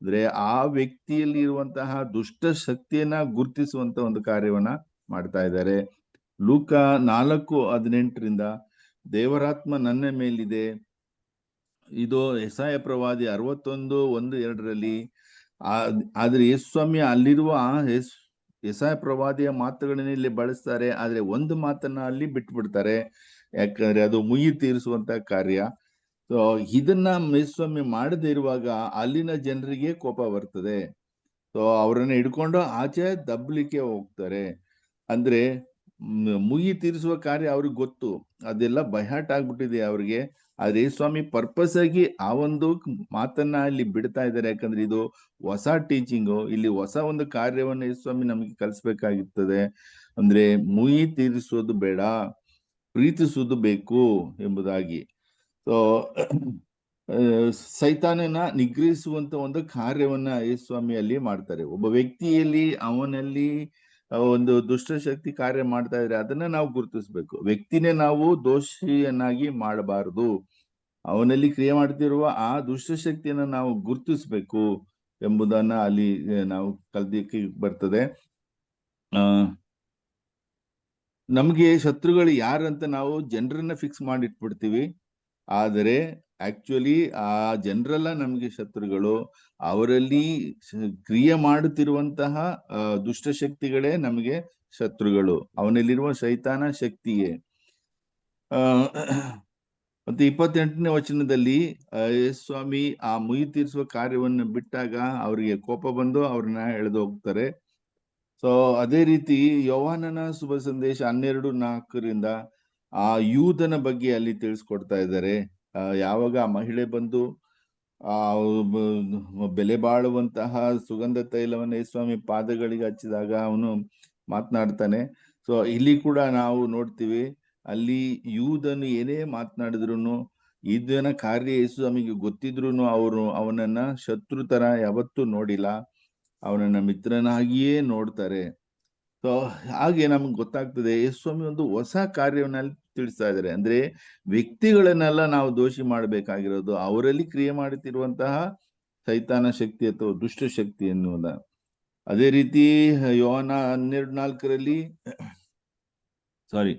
ಅಂದ್ರೆ ಆ ವ್ಯಕ್ತಿಯಲ್ಲಿ ಇರುವಂತಹ ದುಷ್ಟ ಶಕ್ತಿಯನ್ನ ಗುರುತಿಸುವಂತ ಒಂದು ಕಾರ್ಯವನ್ನ ಮಾಡ್ತಾ ಇದ್ದಾರೆ. ಲೂಕ 4:18 ದೇವರಾತ್ಮ ನನ್ನ ಮೇಲಿದೆ, ಇದು ಯೆಶಾಯ ಪ್ರವಾದಿ 61:1-2 ಆದ್ರೆ ಯೇಸು ಸ್ವಾಮಿ ಅಲ್ಲಿರುವ ಯೆಶಾಯ ಪ್ರವಾದಿಯ ಮಾತುಗಳನ್ನ ಇಲ್ಲಿ ಬಳಸ್ತಾರೆ, ಆದ್ರೆ ಒಂದು ಮಾತನ್ನ ಅಲ್ಲಿ ಬಿಟ್ಬಿಡ್ತಾರೆ. ಯಾಕಂದ್ರೆ ಅದು ಮುಯಿ ತೀರಿಸುವಂತ ಕಾರ್ಯ. ಸೊ ಇದನ್ನ ಯೇಸು ಸ್ವಾಮಿ ಮಾಡದೇ ಇರುವಾಗ ಅಲ್ಲಿನ ಜನರಿಗೆ ಕೋಪ ಬರ್ತದೆ. ಸೊ ಅವರನ್ನ ಹಿಡ್ಕೊಂಡು ಆಚೆ ದಬ್ಬಲಿಕ್ಕೆ ಹೋಗ್ತಾರೆ. ಅಂದ್ರೆ ಮುಗಿ ತೀರಿಸುವ ಕಾರ್ಯ ಅವ್ರಿಗೆ ಗೊತ್ತು, ಅದೆಲ್ಲ ಬೈಹಾಟ್ ಆಗ್ಬಿಟ್ಟಿದೆ ಅವ್ರಿಗೆ. ಆದ್ರೆ ಯೇಸು ಸ್ವಾಮಿ ಪರ್ಪಸ್ ಆಗಿ ಆ ಒಂದು ಮಾತನ್ನ ಇಲ್ಲಿ ಬಿಡ್ತಾ ಇದ್ದಾರೆ. ಯಾಕಂದ್ರೆ ಇದು ಹೊಸ ಟೀಚಿಂಗು, ಇಲ್ಲಿ ಹೊಸ ಒಂದು ಕಾರ್ಯವನ್ನ ಯೇಸು ಸ್ವಾಮಿ ನಮಗೆ ಕಲಿಸ್ಬೇಕಾಗಿರ್ತದೆ. ಅಂದ್ರೆ ಮುಯಿ ತೀರಿಸೋದು ಬೇಡ, ಪ್ರೀತಿಸುವುದು ಬೇಕು ಎಂಬುದಾಗಿ. ಸೊ ಸೈತಾನನ ನಿಗ್ರಹಿಸುವಂತ ಒಂದು ಕಾರ್ಯವನ್ನ ಯೇಸು ಸ್ವಾಮಿ ಅಲ್ಲಿ ಮಾಡ್ತಾರೆ. ಒಬ್ಬ ವ್ಯಕ್ತಿಯಲ್ಲಿ ಅವನಲ್ಲಿ ಒಂದು ದುಷ್ಟಶಕ್ತಿ ಕಾರ್ಯ ಮಾಡ್ತಾ ಇದ್ರೆ ಅದನ್ನ ನಾವು ಗುರುತಿಸ್ಬೇಕು. ವ್ಯಕ್ತಿನೇ ನಾವು ದೋಷಿಯನ್ನಾಗಿ ಮಾಡಬಾರದು. ಅವನಲ್ಲಿ ಕ್ರಿಯೆ ಮಾಡ್ತಿರುವ ಆ ದುಷ್ಟಶಕ್ತಿಯನ್ನ ನಾವು ಗುರುತಿಸ್ಬೇಕು ಎಂಬುದನ್ನ ಅಲ್ಲಿ ನಾವು ಕಲ್ದಿಕ್ಕೆ ಬರ್ತದೆ. ನಮ್ಗೆ ಶತ್ರುಗಳು ಯಾರಂತ ನಾವು ಜನರನ್ನ ಫಿಕ್ಸ್ ಮಾಡಿಟ್ಬಿಡ್ತೀವಿ. ಆದರೆ ಆಕ್ಚುಲಿ ಆ ಜನರೆಲ್ಲ ನಮ್ಗೆ ಶತ್ರುಗಳು. ಅವರಲ್ಲಿ ಕ್ರಿಯೆ ಮಾಡುತ್ತಿರುವಂತಹ ದುಷ್ಟಶಕ್ತಿಗಳೇ ನಮಗೆ ಶತ್ರುಗಳು. ಅವನಲ್ಲಿರುವ ಶೈತಾನ ಶಕ್ತಿಯೇ. ಮತ್ತೆ 28ನೇ ವಚನದಲ್ಲಿ ಯೇಸು ಸ್ವಾಮಿ ಆ ಮುಯಿ ತೀರಿಸುವ ಕಾರ್ಯವನ್ನು ಬಿಟ್ಟಾಗ ಅವರಿಗೆ ಕೋಪ ಬಂದು ಅವ್ರನ್ನ ಎಳೆದು ಹೋಗ್ತಾರೆ. ಸೊ ಅದೇ ರೀತಿ ಯೋಹಾನನ ಶುಭ ಸಂದೇಶ 12:4 ಆ ಯೂದನ ಬಗ್ಗೆ ಅಲ್ಲಿ ತಿಳಿಸ್ಕೊಡ್ತಾ ಇದ್ದಾರೆ. ಯಾವಾಗ ಆ ಮಹಿಳೆ ಬಂದು ಆ ಬೆಲೆ ಬಾಳುವಂತಹ ಸುಗಂಧ ತೈಲವನ್ನು ಯೇಸು ಸ್ವಾಮಿ ಪಾದಗಳಿಗೆ ಹಚ್ಚಿದಾಗ ಅವನು ಮಾತನಾಡ್ತಾನೆ. ಸೊ ಇಲ್ಲಿ ಕೂಡ ನಾವು ನೋಡ್ತೀವಿ, ಅಲ್ಲಿ ಯೂದನು ಏನೇ ಮಾತನಾಡಿದ್ರು, ಇದನ್ನ ಕಾರ್ಯ ಯೇಸು ಸ್ವಾಮಿಗೆ ಗೊತ್ತಿದ್ರು ಅವನನ್ನ ಶತ್ರು ತರ ಯಾವತ್ತೂ ನೋಡಿಲ್ಲ, ಅವನನ್ನ ಮಿತ್ರನಾಗಿಯೇ ನೋಡ್ತಾರೆ. ಸೊ ಹಾಗೆ ನಮ್ಗೆ ಗೊತ್ತಾಗ್ತದೆ ಯೇಸು ಸ್ವಾಮಿ ಒಂದು ಹೊಸ ಕಾರ್ಯವನ್ನ ತಿಳಿಸ್ತಾ ಇದ್ದಾರೆ. ಅಂದ್ರೆ ವ್ಯಕ್ತಿಗಳನ್ನೆಲ್ಲ ನಾವು ದೋಷಿ ಮಾಡಬೇಕಾಗಿರೋದು ಅವರಲ್ಲಿ ಕ್ರಿಯೆ ಮಾಡುತ್ತಿರುವಂತಹ ಸೈತಾನ ಶಕ್ತಿ ಅಥವಾ ದುಷ್ಟ ಶಕ್ತಿ ಎನ್ನುವುದ. ಅದೇ ರೀತಿ ಯೋಹಾನ 12:4 ಸಾರಿ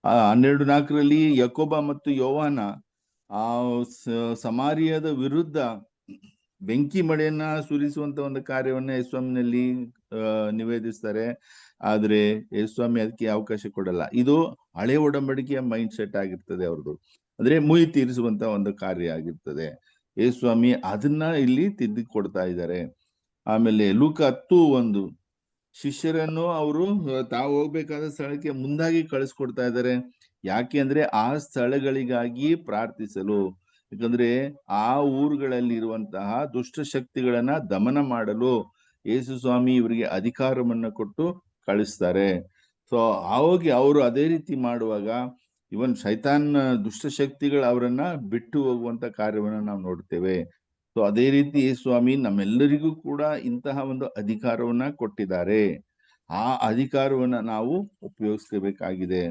12:4 ಯಾಕೋಬ ಮತ್ತು ಯೋಹಾನ ಆ ಸಮಾರ್ಯದ ವಿರುದ್ಧ ಬೆಂಕಿ ಮಳೆಯನ್ನ ಸುರಿಸುವಂತ ಒಂದು ಕಾರ್ಯವನ್ನ ಯೇಸು ಸ್ವಾಮಿನಲ್ಲಿ ನಿವೇದಿಸ್ತಾರೆ. ಆದ್ರೆ ಯೇಸು ಸ್ವಾಮಿ ಅದಕ್ಕೆ ಅವಕಾಶ ಕೊಡಲ್ಲ. ಇದು ಹಳೆ ಒಡಂಬಡಿಕೆಯ ಮೈಂಡ್ ಸೆಟ್ ಆಗಿರ್ತದೆ ಅವ್ರದ್ದು. ಅಂದ್ರೆ ಮುಯಿ ತೀರಿಸುವಂತ ಒಂದು ಕಾರ್ಯ ಆಗಿರ್ತದೆ. ಯೇಸು ಸ್ವಾಮಿ ಅದನ್ನ ಇಲ್ಲಿ ತಿದ್ದಿ ಕೊಡ್ತಾ ಇದ್ದಾರೆ. ಆಮೇಲೆ ಲೂಕ 10:1 ಶಿಷ್ಯರನ್ನು ಅವರು ತಾವು ಹೋಗ್ಬೇಕಾದ ಸ್ಥಳಕ್ಕೆ ಮುಂದಾಗಿ ಕಳಿಸ್ಕೊಡ್ತಾ ಇದ್ದಾರೆ. ಯಾಕೆ ಅಂದ್ರೆ ಆ ಸ್ಥಳಗಳಿಗಾಗಿ ಪ್ರಾರ್ಥಿಸಲು. ಯಾಕಂದ್ರೆ ಆ ಊರುಗಳಲ್ಲಿ ಇರುವಂತಹ ದುಷ್ಟ ಶಕ್ತಿಗಳನ್ನ ದಮನ ಮಾಡಲು ಯೇಸು ಸ್ವಾಮಿ ಇವರಿಗೆ ಅಧಿಕಾರವನ್ನ ಕೊಟ್ಟು ಕಳಿಸ್ತಾರೆ. ಸೊ ಆವಾಗ ಅವರು ಅದೇ ರೀತಿ ಮಾಡುವಾಗ ಇವನ್ ಶೈತಾನ್ ದುಷ್ಟಶಕ್ತಿಗಳು ಅವರನ್ನ ಬಿಟ್ಟು ಹೋಗುವಂತ ಕಾರ್ಯವನ್ನ ನಾವು ನೋಡ್ತೇವೆ. ಸೊ ಅದೇ ರೀತಿ ಯೇಸು ಸ್ವಾಮಿ ನಮ್ಮೆಲ್ಲರಿಗೂ ಕೂಡ ಇಂತಹ ಒಂದು ಅಧಿಕಾರವನ್ನ ಕೊಟ್ಟಿದ್ದಾರೆ. ಆ ಅಧಿಕಾರವನ್ನ ನಾವು ಉಪಯೋಗಿಸಬೇಕಾಗಿದೆ.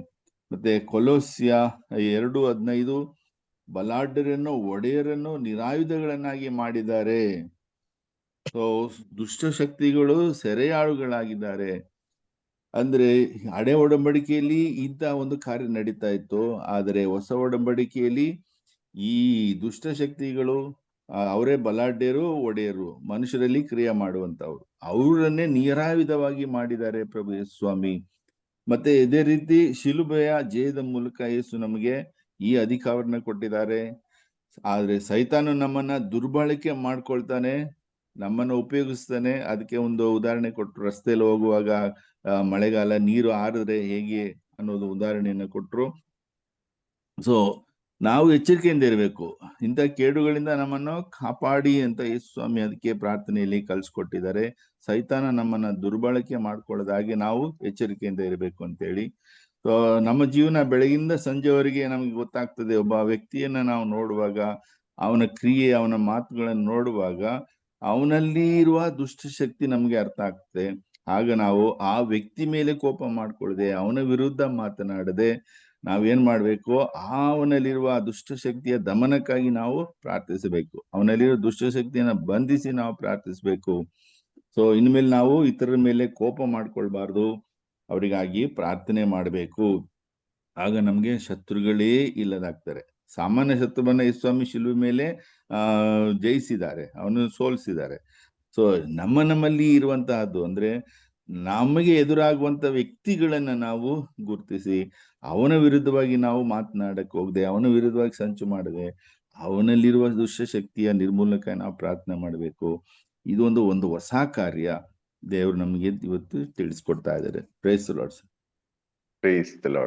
ಮತ್ತೆ ಕೊಲೋಸ್ಯ 2:15 ಬಲಾಢ್ಯರನ್ನು ಒಡೆಯರನ್ನು ನಿರಾಯುಧಗಳನ್ನಾಗಿ ಮಾಡಿದ್ದಾರೆ. ಸೊ ದುಷ್ಟಶಕ್ತಿಗಳು ಸೆರೆಯಾಳುಗಳಾಗಿದ್ದಾರೆ. ಅಂದ್ರೆ ಹಳೆ ಒಡಂಬಡಿಕೆಯಲ್ಲಿ ಇಂಥ ಒಂದು ಕಾರ್ಯ ನಡೀತಾ ಇತ್ತು. ಆದರೆ ಹೊಸ ಒಡಂಬಡಿಕೆಯಲ್ಲಿ ಈ ದುಷ್ಟಶಕ್ತಿಗಳು ಅವರೇ ಬಲಾಢ್ಯರು, ಒಡೆಯರು, ಮನುಷ್ಯರಲ್ಲಿ ಕ್ರಿಯೆ ಮಾಡುವಂತವ್ರು, ಅವರನ್ನೇ ನಿರಾಯುಧವಾಗಿ ಮಾಡಿದ್ದಾರೆ ಪ್ರಭು ಯೇಸು ಸ್ವಾಮಿ. ಮತ್ತೆ ಇದೇ ರೀತಿ ಶಿಲುಬೆಯ ಜಯದ ಮೂಲಕ ಯೇಸು ನಮಗೆ ಈ ಅಧಿಕಾರವನ್ನ ಕೊಟ್ಟಿದ್ದಾರೆ. ಆದ್ರೆ ಸೈತಾನು ನಮ್ಮನ್ನ ದುರ್ಬಳಕೆ ಮಾಡ್ಕೊಳ್ತಾನೆ, ನಮ್ಮನ್ನ ಉಪಯೋಗಿಸ್ತಾನೆ. ಅದಕ್ಕೆ ಒಂದು ಉದಾಹರಣೆ ಕೊಟ್ರು. ರಸ್ತೆಯಲ್ಲಿ ಹೋಗುವಾಗ ಮಳೆಗಾಲ ನೀರು ಹಾರಿದ್ರೆ ಹೇಗೆ ಅನ್ನೋದು ಉದಾಹರಣೆಯನ್ನ ಕೊಟ್ರು. ಸೊ ನಾವು ಎಚ್ಚರಿಕೆಯಿಂದ ಇರಬೇಕು. ಇಂಥ ಕೇಡುಗಳಿಂದ ನಮ್ಮನ್ನು ಕಾಪಾಡಿ ಅಂತ ಯೇಸು ಸ್ವಾಮಿ ಅದಕ್ಕೆ ಪ್ರಾರ್ಥನೆಯಲ್ಲಿ ಕಳ್ಸಿಕೊಟ್ಟಿದ್ದಾರೆ. ಸೈತಾನ ನಮ್ಮನ್ನ ದುರ್ಬಳಕೆ ಮಾಡ್ಕೊಳ್ಳೋದಾಗಿ ನಾವು ಎಚ್ಚರಿಕೆಯಿಂದ ಇರಬೇಕು ಅಂತೇಳಿ. ಸೊ ನಮ್ಮ ಜೀವನ ಬೆಳಗಿಂದ ಸಂಜೆವರೆಗೆ ನಮಗೆ ಗೊತ್ತಾಗ್ತದೆ. ಒಬ್ಬ ವ್ಯಕ್ತಿಯನ್ನ ನಾವು ನೋಡುವಾಗ, ಅವನ ಕ್ರಿಯೆ, ಅವನ ಮಾತುಗಳನ್ನು ನೋಡುವಾಗ ಅವನಲ್ಲಿ ಇರುವ ದುಷ್ಟಶಕ್ತಿ ನಮ್ಗೆ ಅರ್ಥ ಆಗ್ತದೆ. ಆಗ ನಾವು ಆ ವ್ಯಕ್ತಿ ಮೇಲೆ ಕೋಪ ಮಾಡ್ಕೊಳ್ಳದೆ, ಅವನ ವಿರುದ್ಧ ಮಾತನಾಡದೆ ನಾವೇನ್ ಮಾಡ್ಬೇಕು, ಅವನಲ್ಲಿರುವ ದುಷ್ಟಶಕ್ತಿಯ ದಮನಕ್ಕಾಗಿ ನಾವು ಪ್ರಾರ್ಥಿಸಬೇಕು. ಅವನಲ್ಲಿರುವ ದುಷ್ಟಶಕ್ತಿಯನ್ನ ಬಂಧಿಸಿ ನಾವು ಪ್ರಾರ್ಥಿಸಬೇಕು. ಸೊ ಇನ್ಮೇಲೆ ನಾವು ಇತರರ ಮೇಲೆ ಕೋಪ ಮಾಡ್ಕೊಳ್ಬಾರ್ದು, ಅವರಿಗಾಗಿ ಪ್ರಾರ್ಥನೆ ಮಾಡಬೇಕು. ಆಗ ನಮ್ಗೆ ಶತ್ರುಗಳೇ ಇಲ್ಲದಾಗ್ತಾರೆ. ಸಾಮಾನ್ಯ ಶತ್ರುವನ್ನ ಯೇಸುಸ್ವಾಮಿ ಶಿಲುಬೆ ಮೇಲೆ ಜಯಿಸಿದ್ದಾರೆ, ಅವನು ಸೋಲಿಸಿದ್ದಾರೆ. ಸೊ ನಮ್ಮಲ್ಲಿ ಇರುವಂತಹದ್ದು ಅಂದ್ರೆ ನಮಗೆ ಎದುರಾಗುವಂತ ವ್ಯಕ್ತಿಗಳನ್ನ ನಾವು ಗುರುತಿಸಿ ಅವನ ವಿರುದ್ಧವಾಗಿ ನಾವು ಮಾತನಾಡಕ್ಕೆ ಹೋಗದೆ, ಅವನ ವಿರುದ್ಧವಾಗಿ ಸಂಚು ಮಾಡದೆ, ಅವನಲ್ಲಿರುವ ದುಷ್ಟಶಕ್ತಿಯ ನಿರ್ಮೂಲಕ ನಾವು ಪ್ರಾರ್ಥನೆ ಮಾಡಬೇಕು. ಇದು ಒಂದು ಹೊಸ ಕಾರ್ಯ ದೇವರು ನಮಗೆ ಇವತ್ತು ತಿಳಿಸ್ಕೊಡ್ತಾ ಇದ್ದಾರೆ. Praise the Lord. Praise the lord.